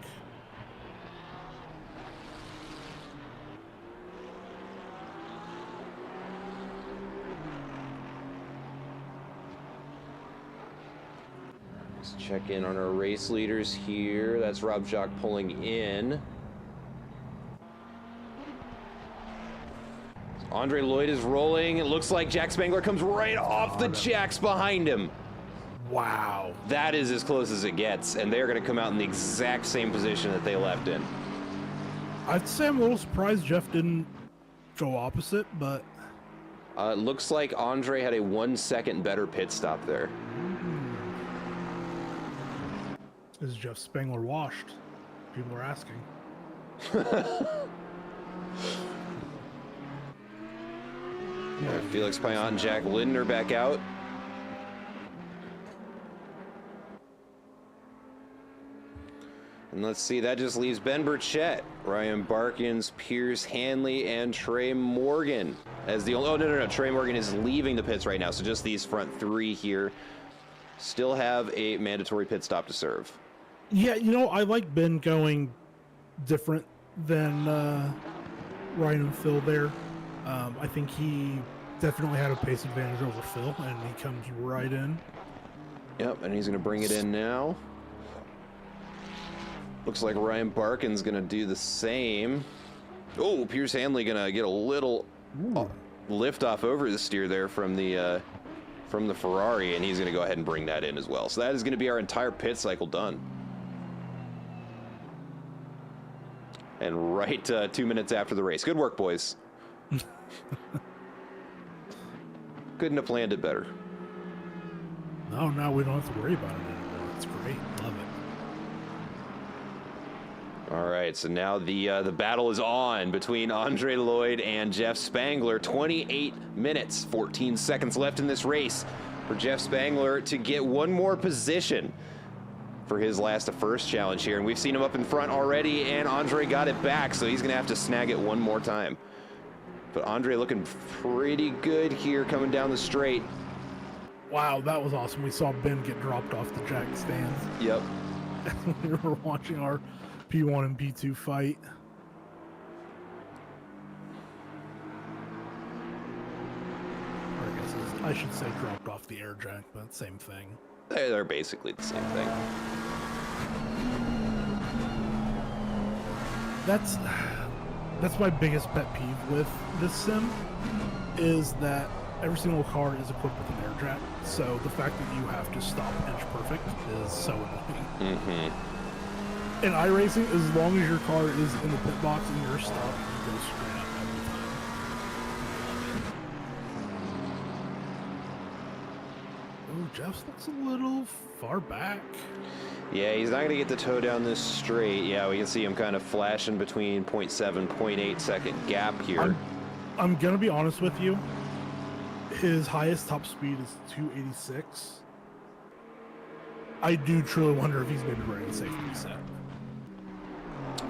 Let's check in on our race leaders here. That's Rob Jacques pulling in. Andre Lloyd is rolling. It looks like Jack Spangler comes right off the jacks behind him. Wow. That is as close as it gets, and they're going to come out in the exact same position that they left in. I'd say I'm a little surprised Jeff didn't go opposite, but... It looks like Andre had a 1 second better pit stop there. Is Jeff Spangler washed? People are asking. Felix Payant and Jack Lindner back out. And let's see, that just leaves Ben Burchett, Ryan Barkins, Pierce Hanley, and Trey Morgan as the only... Oh, no. Trey Morgan is leaving the pits right now, so just these front 3 here still have a mandatory pit stop to serve. Yeah, I like Ben going different than Ryan and Phil there. I think he definitely had a pace advantage over Phil, and he comes right in. Yep, and he's going to bring it in now. Looks like Ryan Barkin's gonna do the same. Oh, Pierce Hanley gonna get a little lift off over the steer there from the Ferrari, and he's gonna go ahead and bring that in as well. So that is gonna be our entire pit cycle done. And right 2 minutes after the race. Good work, boys. Couldn't have planned it better. No, now we don't have to worry about it anymore. It's great. Love it. All right, so now the battle is on between Andre Lloyd and Jeff Spangler. 28 minutes, 14 seconds left in this race for Jeff Spangler to get one more position for his last to first challenge here. And we've seen him up in front already, and Andre got it back, so he's going to have to snag it one more time. But Andre looking pretty good here coming down the straight. Wow, that was awesome. We saw Ben get dropped off the jack stands. Yep. We were watching our P1 and P2 fight. Or I should say dropped off the air jack, but same thing. They're basically the same thing. That's my biggest pet peeve with this sim, is that every single car is equipped with an air jack. So the fact that you have to stop inch perfect is so annoying. Mm-hmm. In iRacing, as long as your car is in the pit box and you're stopped, you go straight up every time. Oh, Jeff looks a little far back. Yeah, he's not going to get the toe down this straight. Yeah, we can see him kind of flashing between 0.7, 0.8 second gap here. I'm going to be honest with you. His highest top speed is 286. I do truly wonder if he's maybe running a safety reset.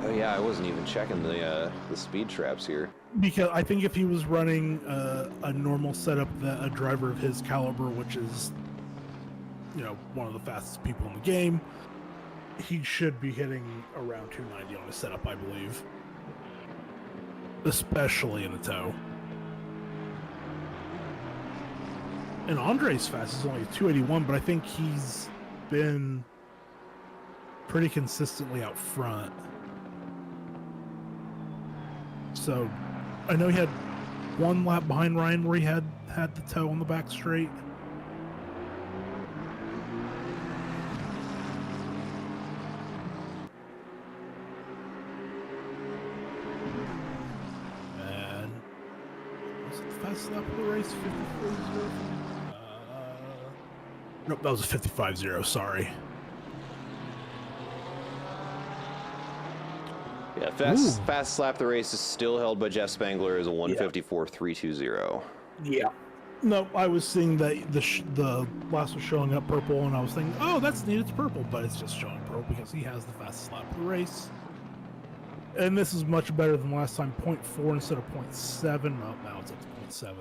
Oh yeah, I wasn't even checking the speed traps here. Because I think if he was running a normal setup that a driver of his caliber, which is, you know, one of the fastest people in the game, he should be hitting around 290 on his setup, I believe. Especially in a tow. And Andre's fast is only 281, but I think he's been pretty consistently out front. So I know he had one lap behind Ryan where he had the toe on the back straight. And was it the fastest lap of the race? 54.0? Nope, that was a 55.0, sorry. Yeah, fast lap the race is still held by Jeff Spangler as a 154.320. Yeah. No, I was seeing that the last was showing up purple, and I was thinking, oh, that's neat, it's purple, but it's just showing purple because he has the fastest lap of the race. And this is much better than last time, 0.4 instead of 0.7. No, now it's up to 0.7.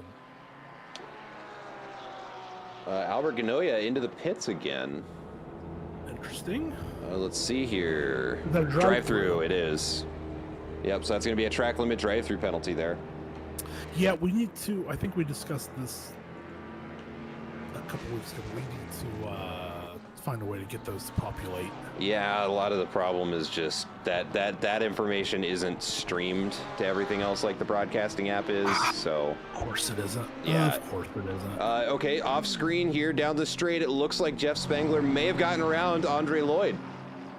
Albert Ganoia into the pits again. Interesting. Let's see here. Is that a Drive-through, it is. Yep, so that's going to be a track limit drive-through penalty there. Yeah, we need to, I think we discussed this a couple weeks ago. We need to find a way to get those to populate. Yeah, a lot of the problem is just that information isn't streamed to everything else like the broadcasting app is, so... Of course it isn't. Yeah. Of course it isn't. Okay, off screen here, down the straight, it looks like Jeff Spangler may have gotten around Andre Lloyd.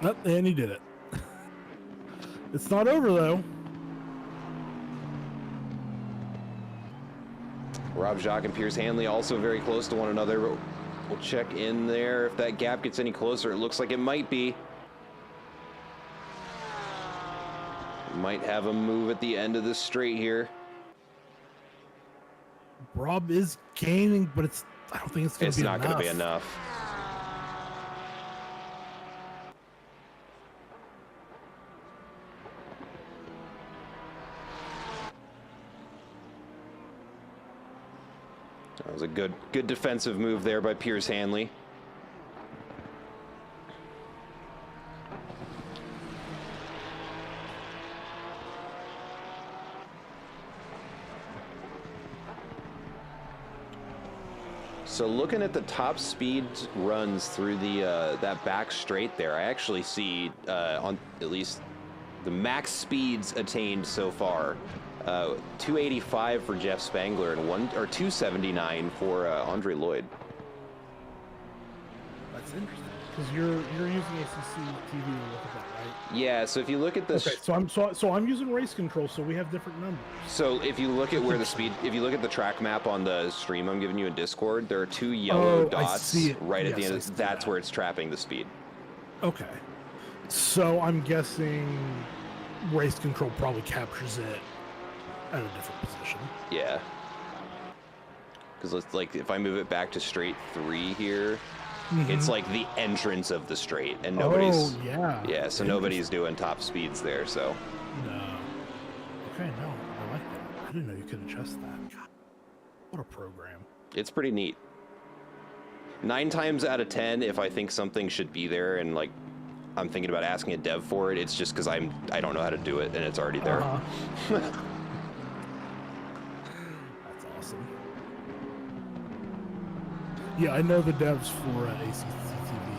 Nope, and he did it. It's not over, though. Rob Jacques and Pierce Hanley also very close to one another. We'll check in there if that gap gets any closer. It looks like it might be. Might have a move at the end of this straight here. Rob is gaining, but I don't think it's going to be enough. It's not going to be enough. That was a good defensive move there by Pierce Hanley. So looking at the top speed runs through the that back straight there, I actually see on at least the max speeds attained so far, 285 for Jeff Spangler and 279 for Andre Lloyd. That's interesting because you're using ACC TV to look at that, right? Yeah. So if you look at the Okay, so I'm using race control, so we have different numbers. So if you look at where the speed, if you look at the track map on the stream I'm giving you in Discord, there are 2 yellow dots right at the end. That's where it's trapping the speed. Okay. So I'm guessing race control probably captures it at a different position. Yeah. Because like if I move it back to straight 3 here, it's like the entrance of the straight, and nobody's. Oh yeah. Yeah. So nobody's doing top speeds there. So. No. Okay. No, I like that. I didn't know you could adjust that. God, what a program. It's pretty neat. 9 times out of 10, if I think something should be there and like I'm thinking about asking a dev for it, it's just because I don't know how to do it and it's already there. That's awesome. Yeah, I know the devs for ACC TV.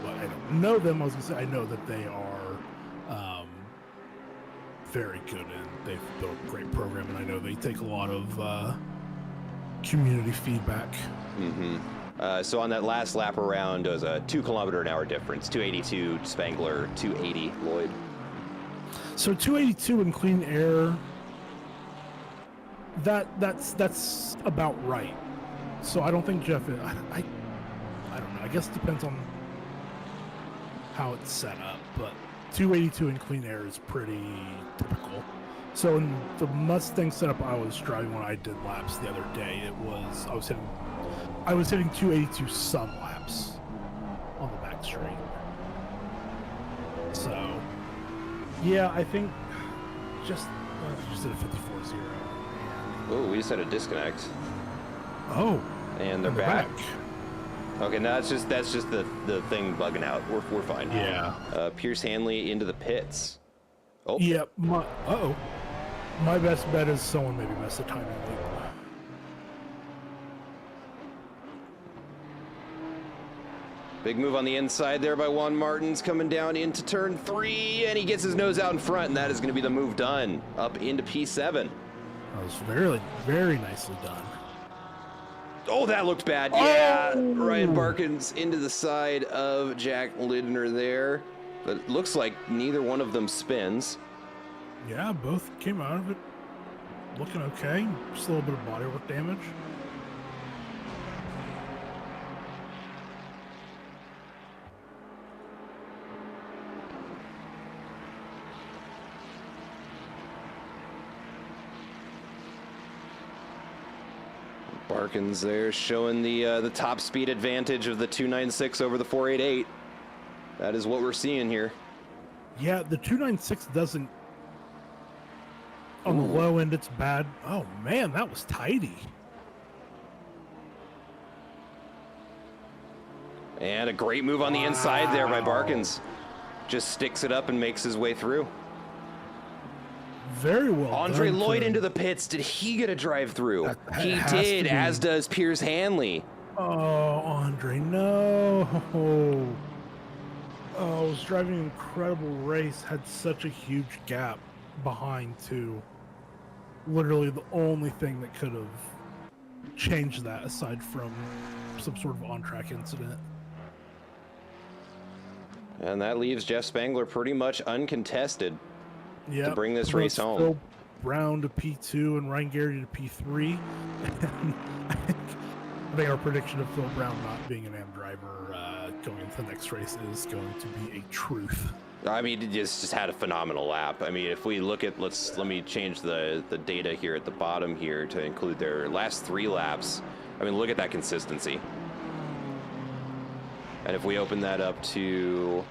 But I don't know them. I was gonna say I know that they are very good and they've built a great program, and I know they take a lot of community feedback. So on that last lap around, it was a 2 km/h difference. 282 Spangler, 280 Lloyd. So 282 in clean air. That's about right. So I don't think Jeff. I don't know. I guess it depends on how it's set up, but 282 in clean air is pretty typical. So in the Mustang setup I was driving when I did laps the other day, I was hitting 282 some laps on the back straight. So yeah, I think just did a 54.0. Oh, we just had a disconnect. Oh, and they're back. Okay, no, that's just the thing bugging out. We're fine. Yeah. Pierce Hanley into the pits. Oh. Yeah. My best bet is someone maybe messed the timing loop. Big move on the inside there by Juan Martins, coming down into turn 3, and he gets his nose out in front, and that is going to be the move done up into P7. That was very, very nicely done. Oh, that looked bad. Yeah, Ryan Barkins into the side of Jack Lindner there. But it looks like neither one of them spins. Yeah, both came out of it looking okay. Just a little bit of bodywork damage. Barkins there showing the top speed advantage of the 296 over the 488. That is what we're seeing here. Yeah, the 296 doesn't. On the low end, it's bad. Oh man, that was tidy. And a great move on the inside there by Barkins. Just sticks it up and makes his way through. Very well Andre done Lloyd into the pits. Did he get a drive through? He did, as does Pierce Hanley. Oh, Andre, no. Oh, I was driving an incredible race. Had such a huge gap behind, too. Literally the only thing that could have changed that, aside from some sort of on-track incident. And that leaves Jeff Spangler pretty much uncontested to bring this race home. Phil Brown to P2 and Ryan Garrity to P3. And I think our prediction of Phil Brown not being an AM driver going into the next race is going to be a truth. I mean, it just had a phenomenal lap. I mean, if we look at, let me change the data here at the bottom here to include their last 3 laps. I mean, look at that consistency. And if we open that up to,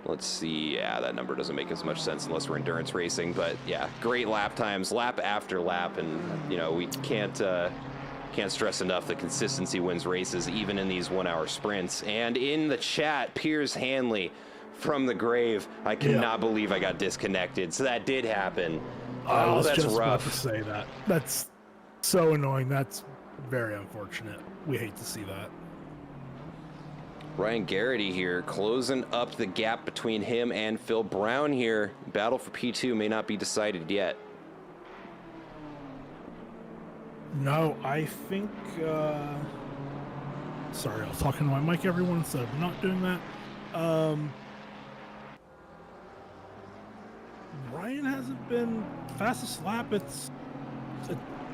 let's see, yeah, that number doesn't make as much sense unless we're endurance racing, but yeah, great lap times, lap after lap, and you know, we can't stress enough that consistency wins races, even in these 1-hour sprints. And in the chat, Piers Hanley from the grave, I cannot believe I got disconnected. So that did happen. I was that's just rough. about to say that. That's so annoying. That's Very unfortunate. We hate to see that. Ryan Garrity here closing up the gap between him and Phil Brown here. Battle for P2 may not be decided yet. No, I think... Sorry, I was talking to my mic, everyone, instead of not doing that. Ryan hasn't been fastest lap. It's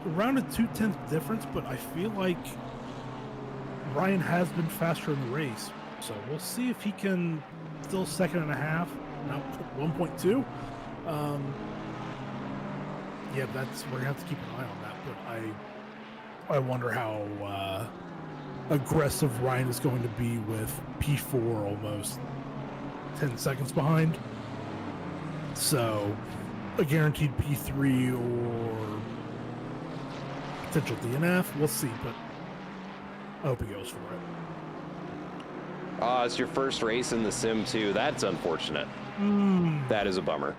around a 2/10 difference, but I feel like Ryan has been faster in the race. So we'll see if he can still second and a half, now 1.2. Yeah, we're gonna have to keep an eye on that. But I wonder how aggressive Ryan is going to be with P4 almost 10 seconds behind. So a guaranteed P3 or potential DNF, we'll see, but I hope he goes for it. It's your first race in the sim too. That's unfortunate. That is a bummer.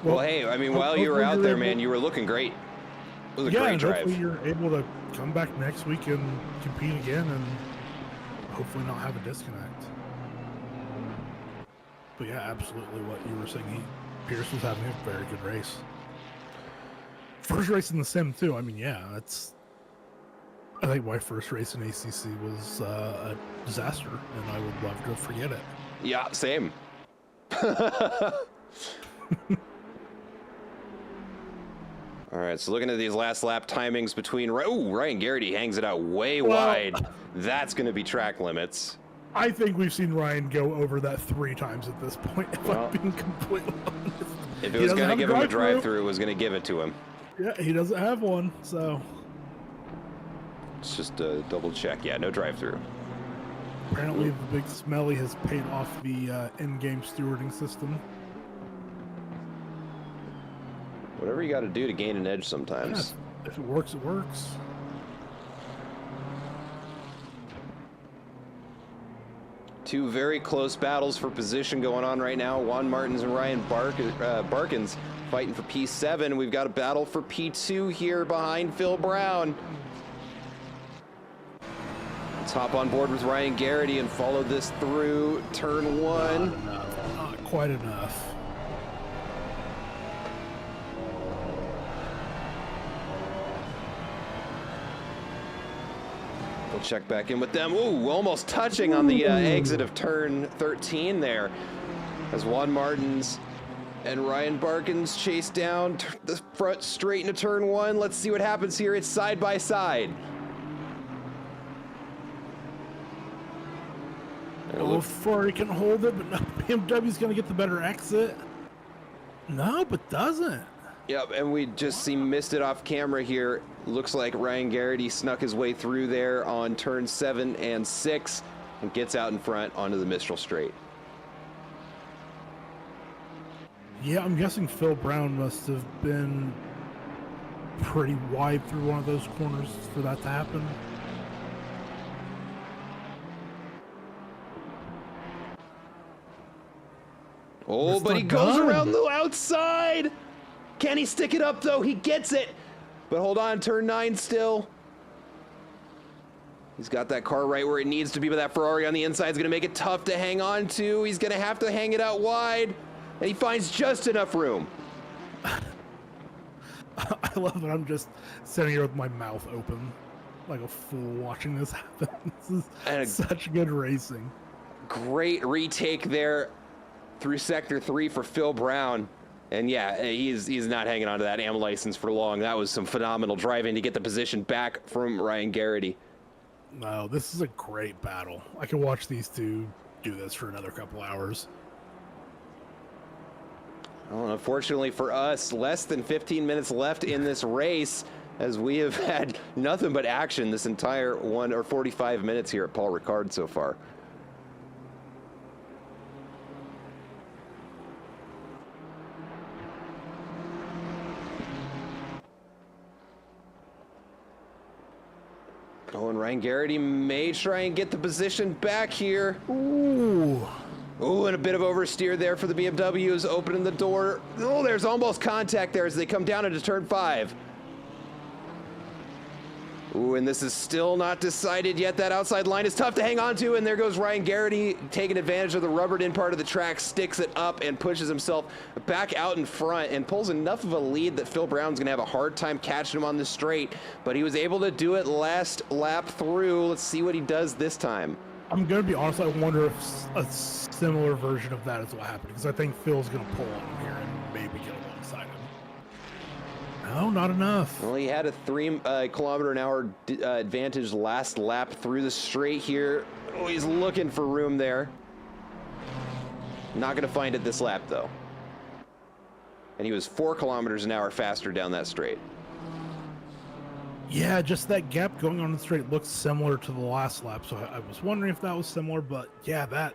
Well, hey, I mean, while you were out there, man, you were looking great. It was a great drive. Hopefully you're able to come back next week and compete again and hopefully not have a disconnect. But yeah, absolutely what you were saying. Pierce was having a very good race. First race in the sim too. I mean, yeah, I think my first race in ACC was a disaster, and I would love to forget it. Yeah, same. All right, so looking at these last lap timings between... Ryan Garrity hangs it out way wide. That's going to be track limits. I think we've seen Ryan go over that 3 times at this point, if I'm being completely honest. If it was going to give him a drive-through, it was going to give it to him. Yeah, he doesn't have one, so... Let's just double check. Yeah, no drive-through. Apparently the big smelly has paid off the in-game stewarding system. Whatever you got to do to gain an edge sometimes. Yeah, if it works, it works. Two very close battles for position going on right now. Juan Martins and Ryan Barkins fighting for P7. We've got a battle for P2 here behind Phil Brown. Let's hop on board with Ryan Garrity and follow this through turn 1. Not quite enough. We'll check back in with them. Ooh, almost touching on the exit of turn 13 there. As Juan Martins and Ryan Barkins chase down the front straight into turn 1. Let's see what happens here. It's side by side. Ferrari can hold it, but no, BMW's going to get the better exit. No, but doesn't. Yep, and we just missed it off camera here. Looks like Ryan Garrity snuck his way through there on turn 7 and 6 and gets out in front onto the Mistral Straight. Yeah, I'm guessing Phil Brown must have been pretty wide through one of those corners for that to happen. Oh, but he goes around the outside. Can he stick it up, though? He gets it. But hold on, turn 9 still. He's got that car right where it needs to be, but that Ferrari on the inside is going to make it tough to hang on to. He's going to have to hang it out wide, and he finds just enough room. I love that I'm just sitting here with my mouth open like a fool watching this happen. This is such good racing. Great retake there through Sector 3 for Phil Brown. And yeah, he's not hanging on to that AM license for long. That was some phenomenal driving to get the position back from Ryan Garrity. No, this is a great battle. I can watch these two do this for another couple hours. Well, unfortunately for us, less than 15 minutes left in this race, as we have had nothing but action this entire 45 minutes here at Paul Ricard so far. Oh, and Ryan Garrity may try and get the position back here. Ooh. Oh, and a bit of oversteer there for the BMWs, opening the door. Oh, there's almost contact there as they come down into turn 5. Ooh, and this is still not decided yet. That outside line is tough to hang on to, and there goes Ryan Garrity taking advantage of the rubbered-in part of the track, sticks it up and pushes himself back out in front and pulls enough of a lead that Phil Brown's going to have a hard time catching him on the straight, but he was able to do it last lap through. Let's see what he does this time. I'm going to be honest, I wonder if a similar version of that is what happened, because I think Phil's going to pull on him here and maybe get alongside him. No, not enough. Well, he had a 3 kilometer an hour advantage last lap through the straight here. Oh, he's looking for room there. Not going to find it this lap, though. And he was 4 kilometers an hour faster down that straight. Yeah, just that gap going on the straight looks similar to the last lap, so I was wondering if that was similar, but yeah, that...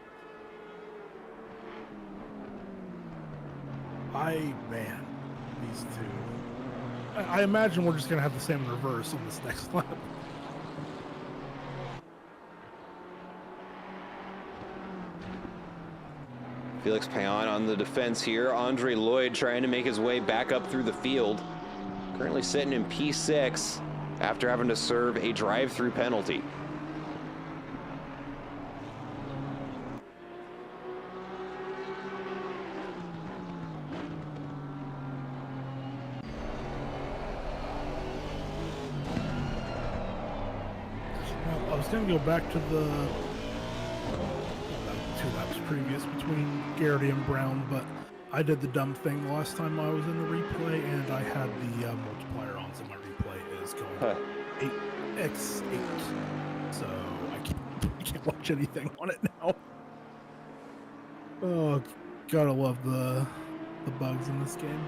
Man, these two... I imagine we're just going to have the same in reverse on this next lap. Felix Payan on the defense here. Andre Lloyd trying to make his way back up through the field. Currently sitting in P6 after having to serve a drive-through penalty. Well, I was going to go back to the 2 laps previous between Garrity and Brown, but I did the dumb thing the last time I was in the replay, and I had the multiplier on, so my replay is going 8x8, so I can't watch anything on it now. Oh, gotta love the bugs in this game.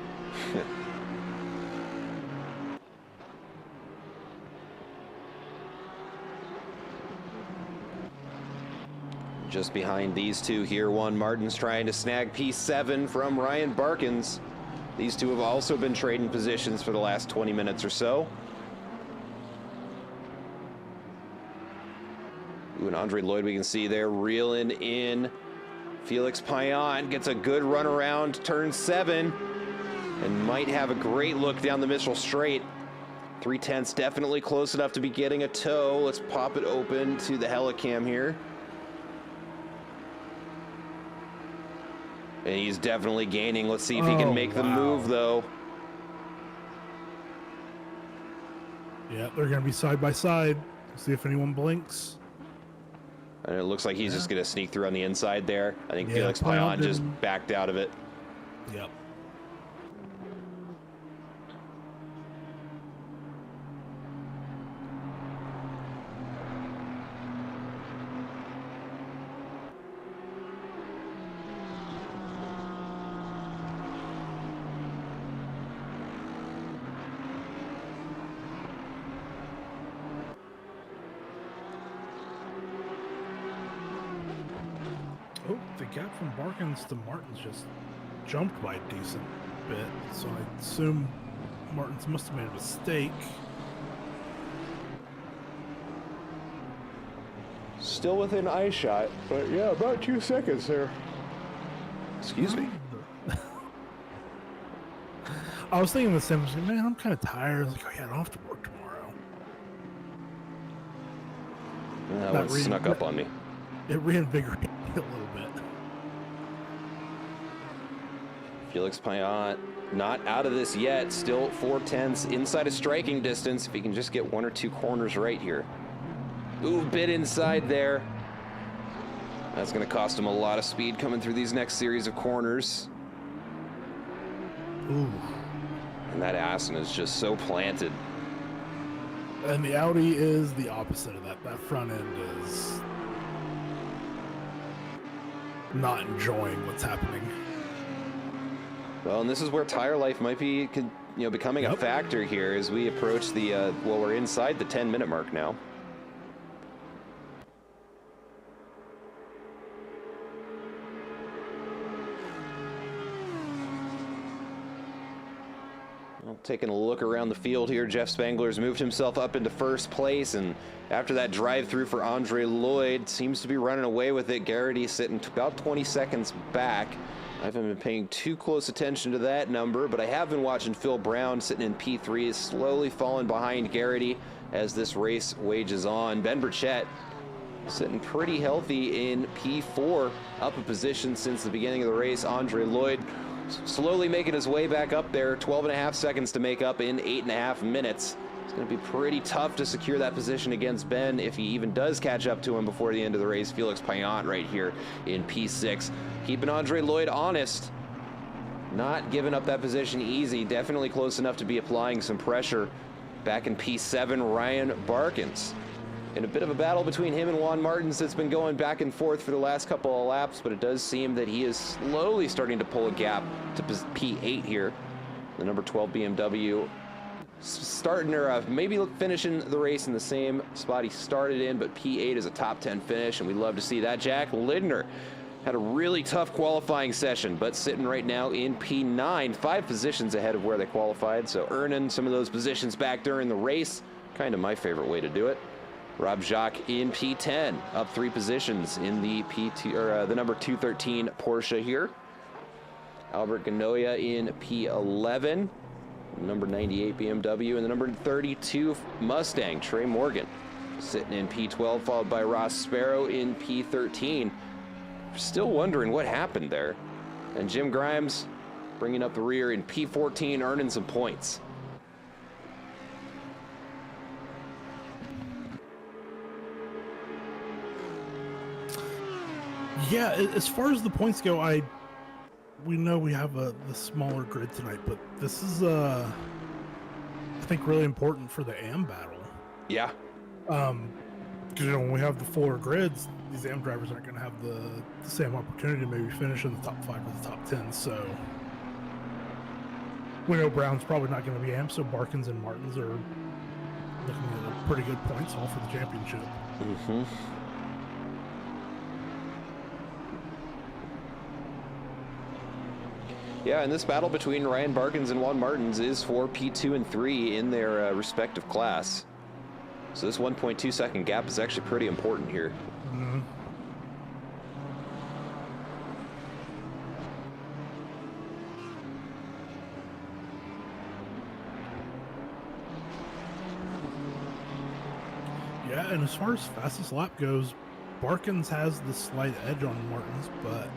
Just behind these two here, Juan Martin's trying to snag P7 from Ryan Barkins. These two have also been trading positions for the last 20 minutes or so. Ooh, and Andre Lloyd, we can see there reeling in. Felix Payan gets a good run around turn 7 and might have a great look down the Mitchell Straight. 3/10 definitely close enough to be getting a tow. Let's pop it open to the helicam here. And he's definitely gaining. Let's see if he can make the move, though. Yeah, they're going to be side by side. See if anyone blinks. And it looks like he's just going to sneak through on the inside there. I think Felix Payan just backed out of it. Yep. Oh, the gap from Barkins to Martins just jumped by a decent bit, so I assume Martins must have made a mistake. Still within eye shot, but yeah, about 2 seconds there. Excuse me. I was thinking the same thing, man, I'm kind of tired. I was like, oh yeah, I don't have to work tomorrow. That one snuck up on me. It reinvigorated me a little bit. Felix Payan not out of this yet. Still 4/10 inside of striking distance. If he can just get 1 or 2 corners right here. Ooh, bit inside there. That's going to cost him a lot of speed coming through these next series of corners. Ooh. And that Aston is just so planted. And the Audi is the opposite of that. That front end is not enjoying what's happening. Well, and this is where tire life might be, becoming a factor here as we approach the, well, we're inside the 10-minute mark now. Well, taking a look around the field here, Jeff Spangler's moved himself up into first place, and after that drive-through for Andre Lloyd, seems to be running away with it. Garrity sitting about 20 seconds back. I haven't been paying too close attention to that number, but I have been watching Phil Brown sitting in P3, slowly falling behind Garrity as this race wages on. Ben Burchett sitting pretty healthy in P4, up a position since the beginning of the race. Andre Lloyd slowly making his way back up there, 12.5 seconds to make up in 8.5 minutes. It's going to be pretty tough to secure that position against Ben if he even does catch up to him before the end of the race. Felix Payan right here in P6. Keeping Andre Lloyd honest, not giving up that position easy, definitely close enough to be applying some pressure. Back in P7, Ryan Barkins. In a bit of a battle between him and Juan Martins that's been going back and forth for the last couple of laps, but it does seem that he is slowly starting to pull a gap to P8 here. The number 12 BMW starting or maybe finishing the race in the same spot he started in, but P8 is a top 10 finish, and we love to see that. Jack Lindner had a really tough qualifying session, but sitting right now in P9, 5 positions ahead of where they qualified, so earning some of those positions back during the race. Kind of my favorite way to do it. Rob Jacques in P10, up 3 positions in the the number 213 Porsche here. Albert Ganoia in P11, number 98 BMW, and the number 32 Mustang, Trey Morgan, sitting in P12, followed by Ross Sparrow in P13. Still wondering what happened there. And Jim Grimes bringing up the rear in P14, earning some points. Yeah, as far as the points go, we know we have the smaller grid tonight, but this is I think really important for the AM battle. Yeah. Because when we have the fuller grids, these AM drivers aren't going to have the same opportunity to maybe finish in the top 5 or the top 10. So we know Brown's probably not going to be AM, so Barkins and Martins are looking at a pretty good points haul for the championship. Mm-hmm. Yeah, and this battle between Ryan Barkins and Juan Martins is for P2 and 3 in their respective class. So this 1.2 second gap is actually pretty important here. Mm-hmm. Yeah, and as far as fastest lap goes, Barkins has the slight edge on Martins, but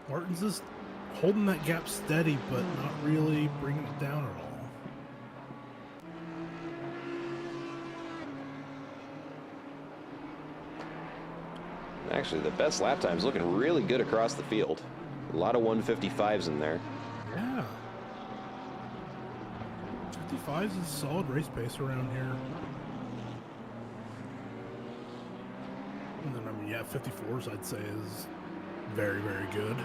Martins is holding that gap steady, but not really bringing it down at all. Actually, the best lap time's looking really good across the field. A lot of 155s in there. Yeah. 55s is a solid race pace around here. And then, I mean, yeah, 54s I'd say is very, very good.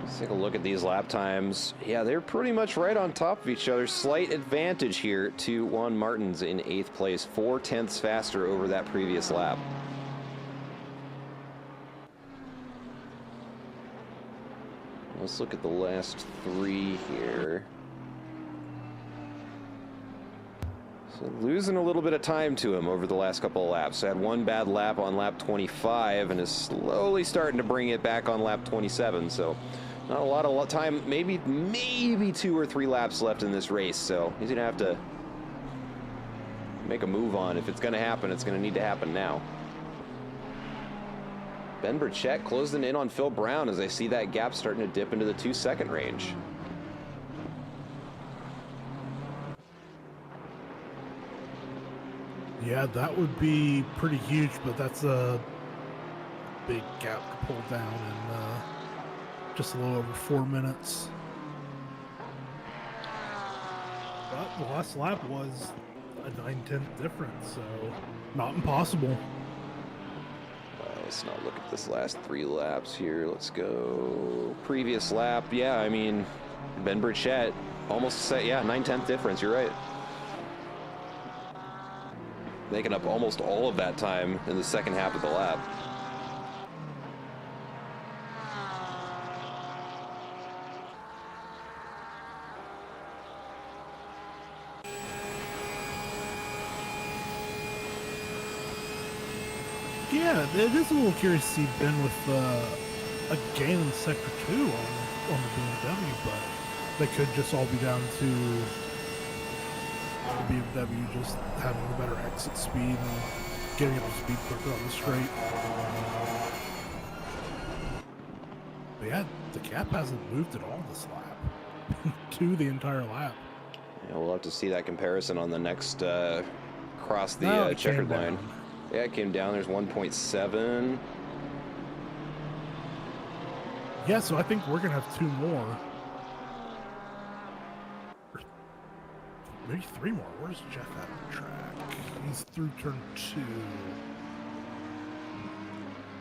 Let's take a look at these lap times. Yeah, they're pretty much right on top of each other. Slight advantage here to Juan Martins in 8th place, 4/10 faster over that previous lap. Let's look at the last 3 here. So losing a little bit of time to him over the last couple of laps. Had one bad lap on lap 25 and is slowly starting to bring it back on lap 27. So not a lot of time, maybe 2 or 3 laps left in this race. So he's going to have to make a move on. If it's going to happen, it's going to need to happen now. Ben Burchett closing in on Phil Brown as I see that gap starting to dip into the 2-second range. Yeah, that would be pretty huge, but that's a big gap to pull down in just a little over 4 minutes. But the last lap was a 9/10 difference, so not impossible. Let's not look at this last 3 laps here. Let's go previous lap. Yeah, I mean, Ben Burchett almost set, yeah, 9/10 difference. You're right. Making up almost all of that time in the second half of the lap. Yeah, it is a little curious to see Ben with a gain in Sector 2 on the BMW, but they could just all be down to the BMW just having a better exit speed and getting up to speed quicker on the straight. But yeah, the gap hasn't moved at all this lap. To the entire lap. Yeah, we'll have to see that comparison on the next cross the checkered line. Yeah, it came down. There's 1.7. Yeah, so I think we're going to have 2 more. Maybe 3 more. Where's Jeff at on the track? He's through turn 2.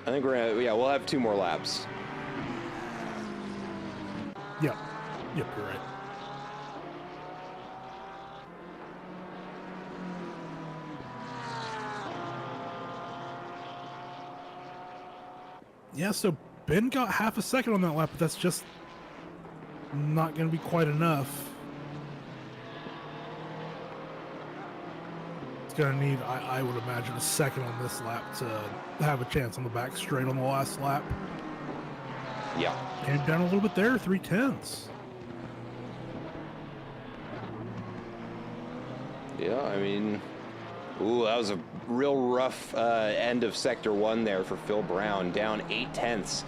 I think we're going to, yeah, we'll have 2 more laps. Yep. Yep, you're right. Yeah, so Ben got half a second on that lap, but that's just not going to be quite enough. It's going to need, I would imagine, a second on this lap to have a chance on the back straight on the last lap. Yeah. Came down a little bit there, 3/10. Yeah, I mean, ooh, that was a real rough end of Sector 1 there for Phil Brown. Down 8/10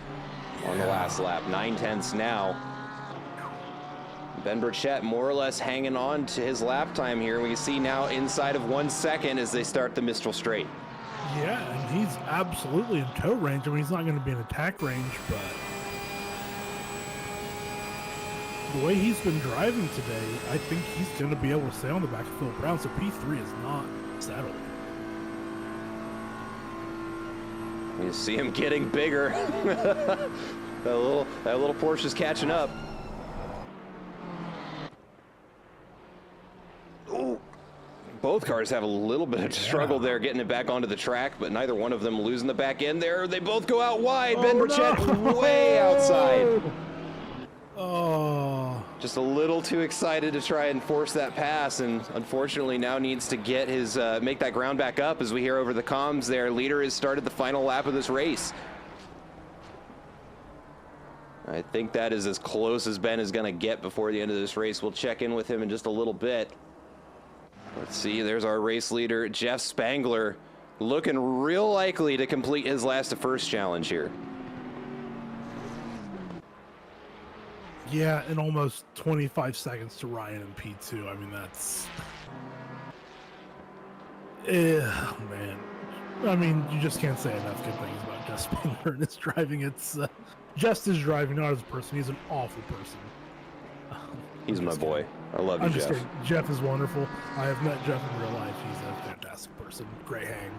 on the last lap. 9/10 now. Ben Burchett more or less hanging on to his lap time here. We can see now inside of 1 second as they start the Mistral Straight. Yeah, and he's absolutely in tow range. I mean, he's not going to be in attack range, but the way he's been driving today, I think he's going to be able to stay on the back of Phil Brown, so P3 is not settled. You see him getting bigger. that little Porsche's catching up. Ooh. Both cars have a little bit of struggle there getting it back onto the track, but neither one of them losing the back end there. They both go out wide. Ben Burchett way outside. Oh. Just a little too excited to try and force that pass, and unfortunately now needs to get his make that ground back up. As we hear over the comms there, leader has started the final lap of this race. I think that is as close as Ben is going to get before the end of this race. We'll check in with him in just a little bit. Let's see, there's our race leader, Jeff Spangler, looking real likely to complete his last to first challenge here. Yeah, and almost 25 seconds to Ryan in P2. I mean, that's... man. I mean, you just can't say enough good things about Jeff Spangler and his driving. It's just his driving, not as a person. He's an awful person. He's my boy. I love you, Jeff. Jeff is wonderful. I have met Jeff in real life. He's a fantastic person. Great hang.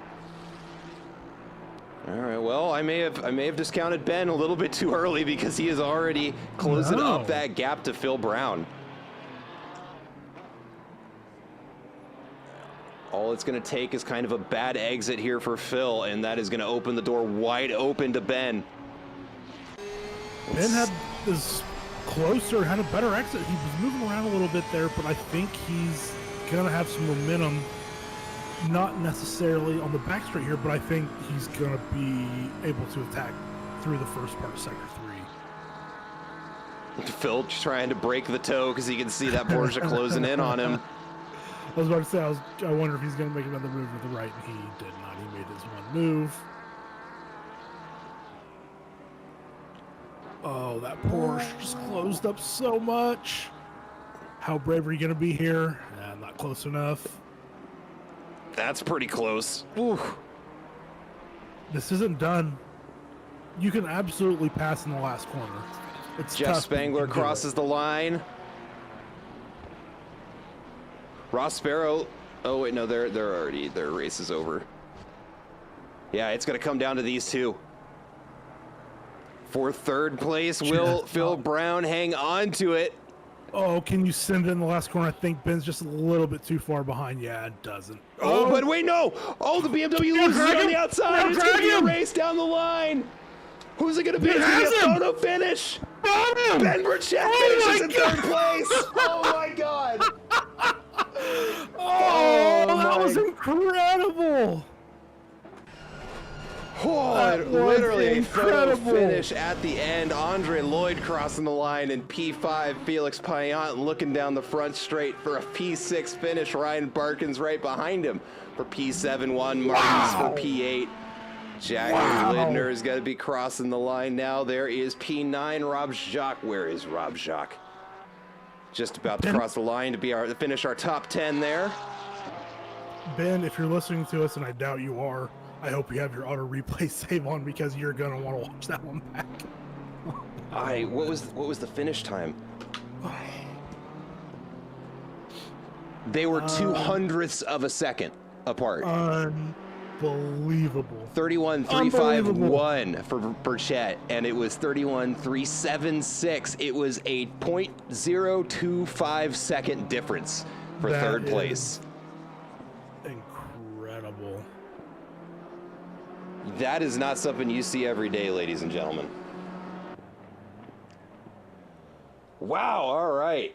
All right. Well, I may have discounted Ben a little bit too early because he is already closing up that gap to Phil Brown. All it's going to take is kind of a bad exit here for Phil, and that is going to open the door wide open to Ben. Ben is closer, had a better exit. He was moving around a little bit there, but I think he's going to have some momentum. Not necessarily on the back straight here, but I think he's going to be able to attack through the first part of Sector 3. Phil trying to break the toe because he can see that Porsche closing in on him. I was about to say, I wonder if he's going to make another move to the right, and he did not. He made his one move. Oh, that Porsche just closed up so much. How brave are you going to be here? Not close enough. That's pretty close. Ooh. This isn't done. You can absolutely pass in the last corner. It's Jeff tough, Spangler crosses the line. Ross Sparrow. Oh wait, no, their race is over. Yeah, it's gonna come down to these two. for third place. Will Phil Brown hang on to it? Oh, can you send it in the last corner? I think Ben's just a little bit too far behind. Yeah, it doesn't. Oh, but wait, no! Oh, the BMW loses it on the outside. It's going to be a race down the line. Who's it going to be? It's going to be a photo finish. Ben Burchett finishes in third place. Oh, my God. Oh, that was incredible. Oh, literally a photo finish at the end. Andre Lloyd crossing the line in P5. Felix Payan looking down the front straight for a P6 finish. Ryan Barkins right behind him for P7. Juan Martins for P8. Jack Lindner is going to be crossing the line now. There is P9. Rob Jacques. Where is Rob Jacques? Just about to cross the line to finish our top 10 there. Ben, if you're listening to us, and I doubt you are, I hope you have your auto replay save on because you're gonna want to watch that one back. What was the finish time? They were 2/100ths of a second apart. Unbelievable. 31.351 for Burchett, and it was 31.376. It was a 0.025 second difference for third place. Incredible. That is not something you see every day, ladies and gentlemen. Wow, all right.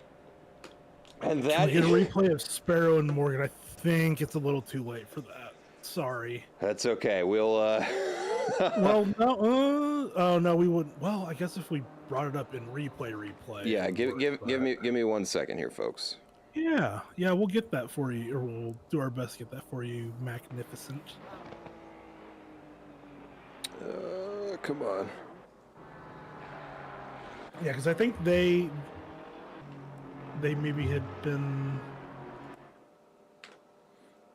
And that is a replay of Sparrow and Morgan. I think it's a little too late for that. Sorry. That's okay. We'll well, no, oh no, we wouldn't. Well, I guess if we brought it up in replay. Yeah, give me 1 second here, folks. Yeah, we'll get that for you, or we'll do our best to get that for you, magnificent. Come on. Yeah, because I think they maybe had been.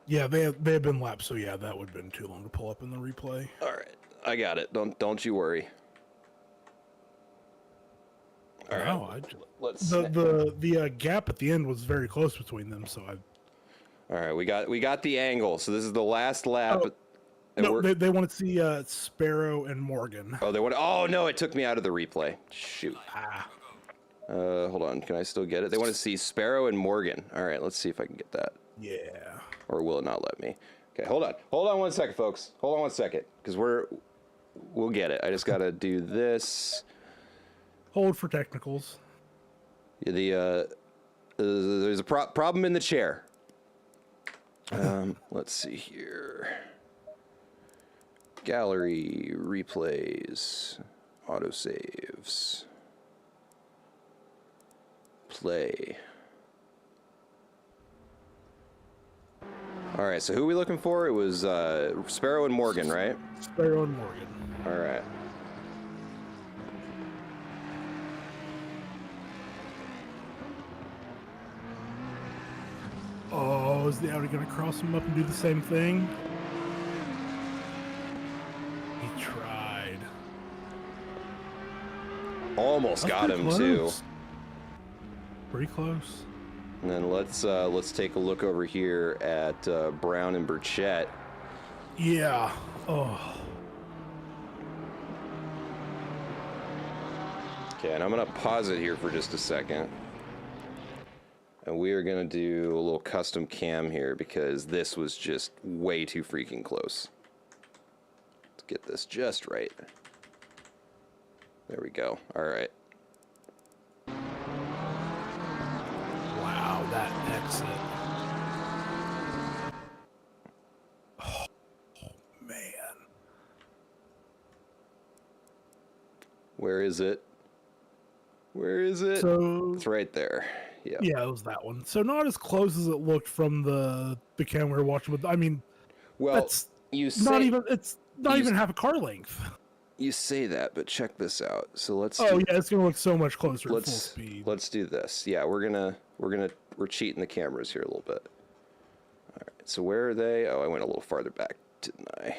Yeah, they had been lapped, so yeah, that would have been too long to pull up in the replay. All right, I got it. Don't you worry. All right, let's. The gap at the end was very close between them, so I. All right, we got the angle. So this is the last lap. No, they want to see Sparrow and Morgan. Oh, they want. Oh no, it took me out of the replay. Shoot. Hold on. Can I still get it? They want to see Sparrow and Morgan. All right, let's see if I can get that. Yeah. Or will it not let me? Okay, hold on. Hold on 1 second, folks. Hold on 1 second, because we'll get it. I just gotta do this. Hold for technicals. Yeah, there's a problem in the chair. Let's see here. Gallery, replays, autosaves, play. All right, so who are we looking for? It was Sparrow and Morgan, right? Sparrow and Morgan. All right. Oh, is the Audi going to cross him up and do the same thing? He tried. Almost got him too. Pretty close. And then let's take a look over here at Brown and Burchett. Yeah. Oh. Okay, and I'm gonna pause it here for just a second. And we are gonna do a little custom cam here because this was just way too freaking close. Let's get this just right. There we go. All right. Wow, that exit. Oh, man. Where is it? Where is it? So, it's right there. Yeah. Yeah, it was that one. So not as close as it looked from the cam we were watching, but I mean, well, it's not even half a car length. You say that, but check this out. So let's. Oh yeah, it's gonna look so much closer at full speed. Let's do this. Yeah, we're cheating the cameras here a little bit. All right. So where are they? Oh, I went a little farther back, didn't I?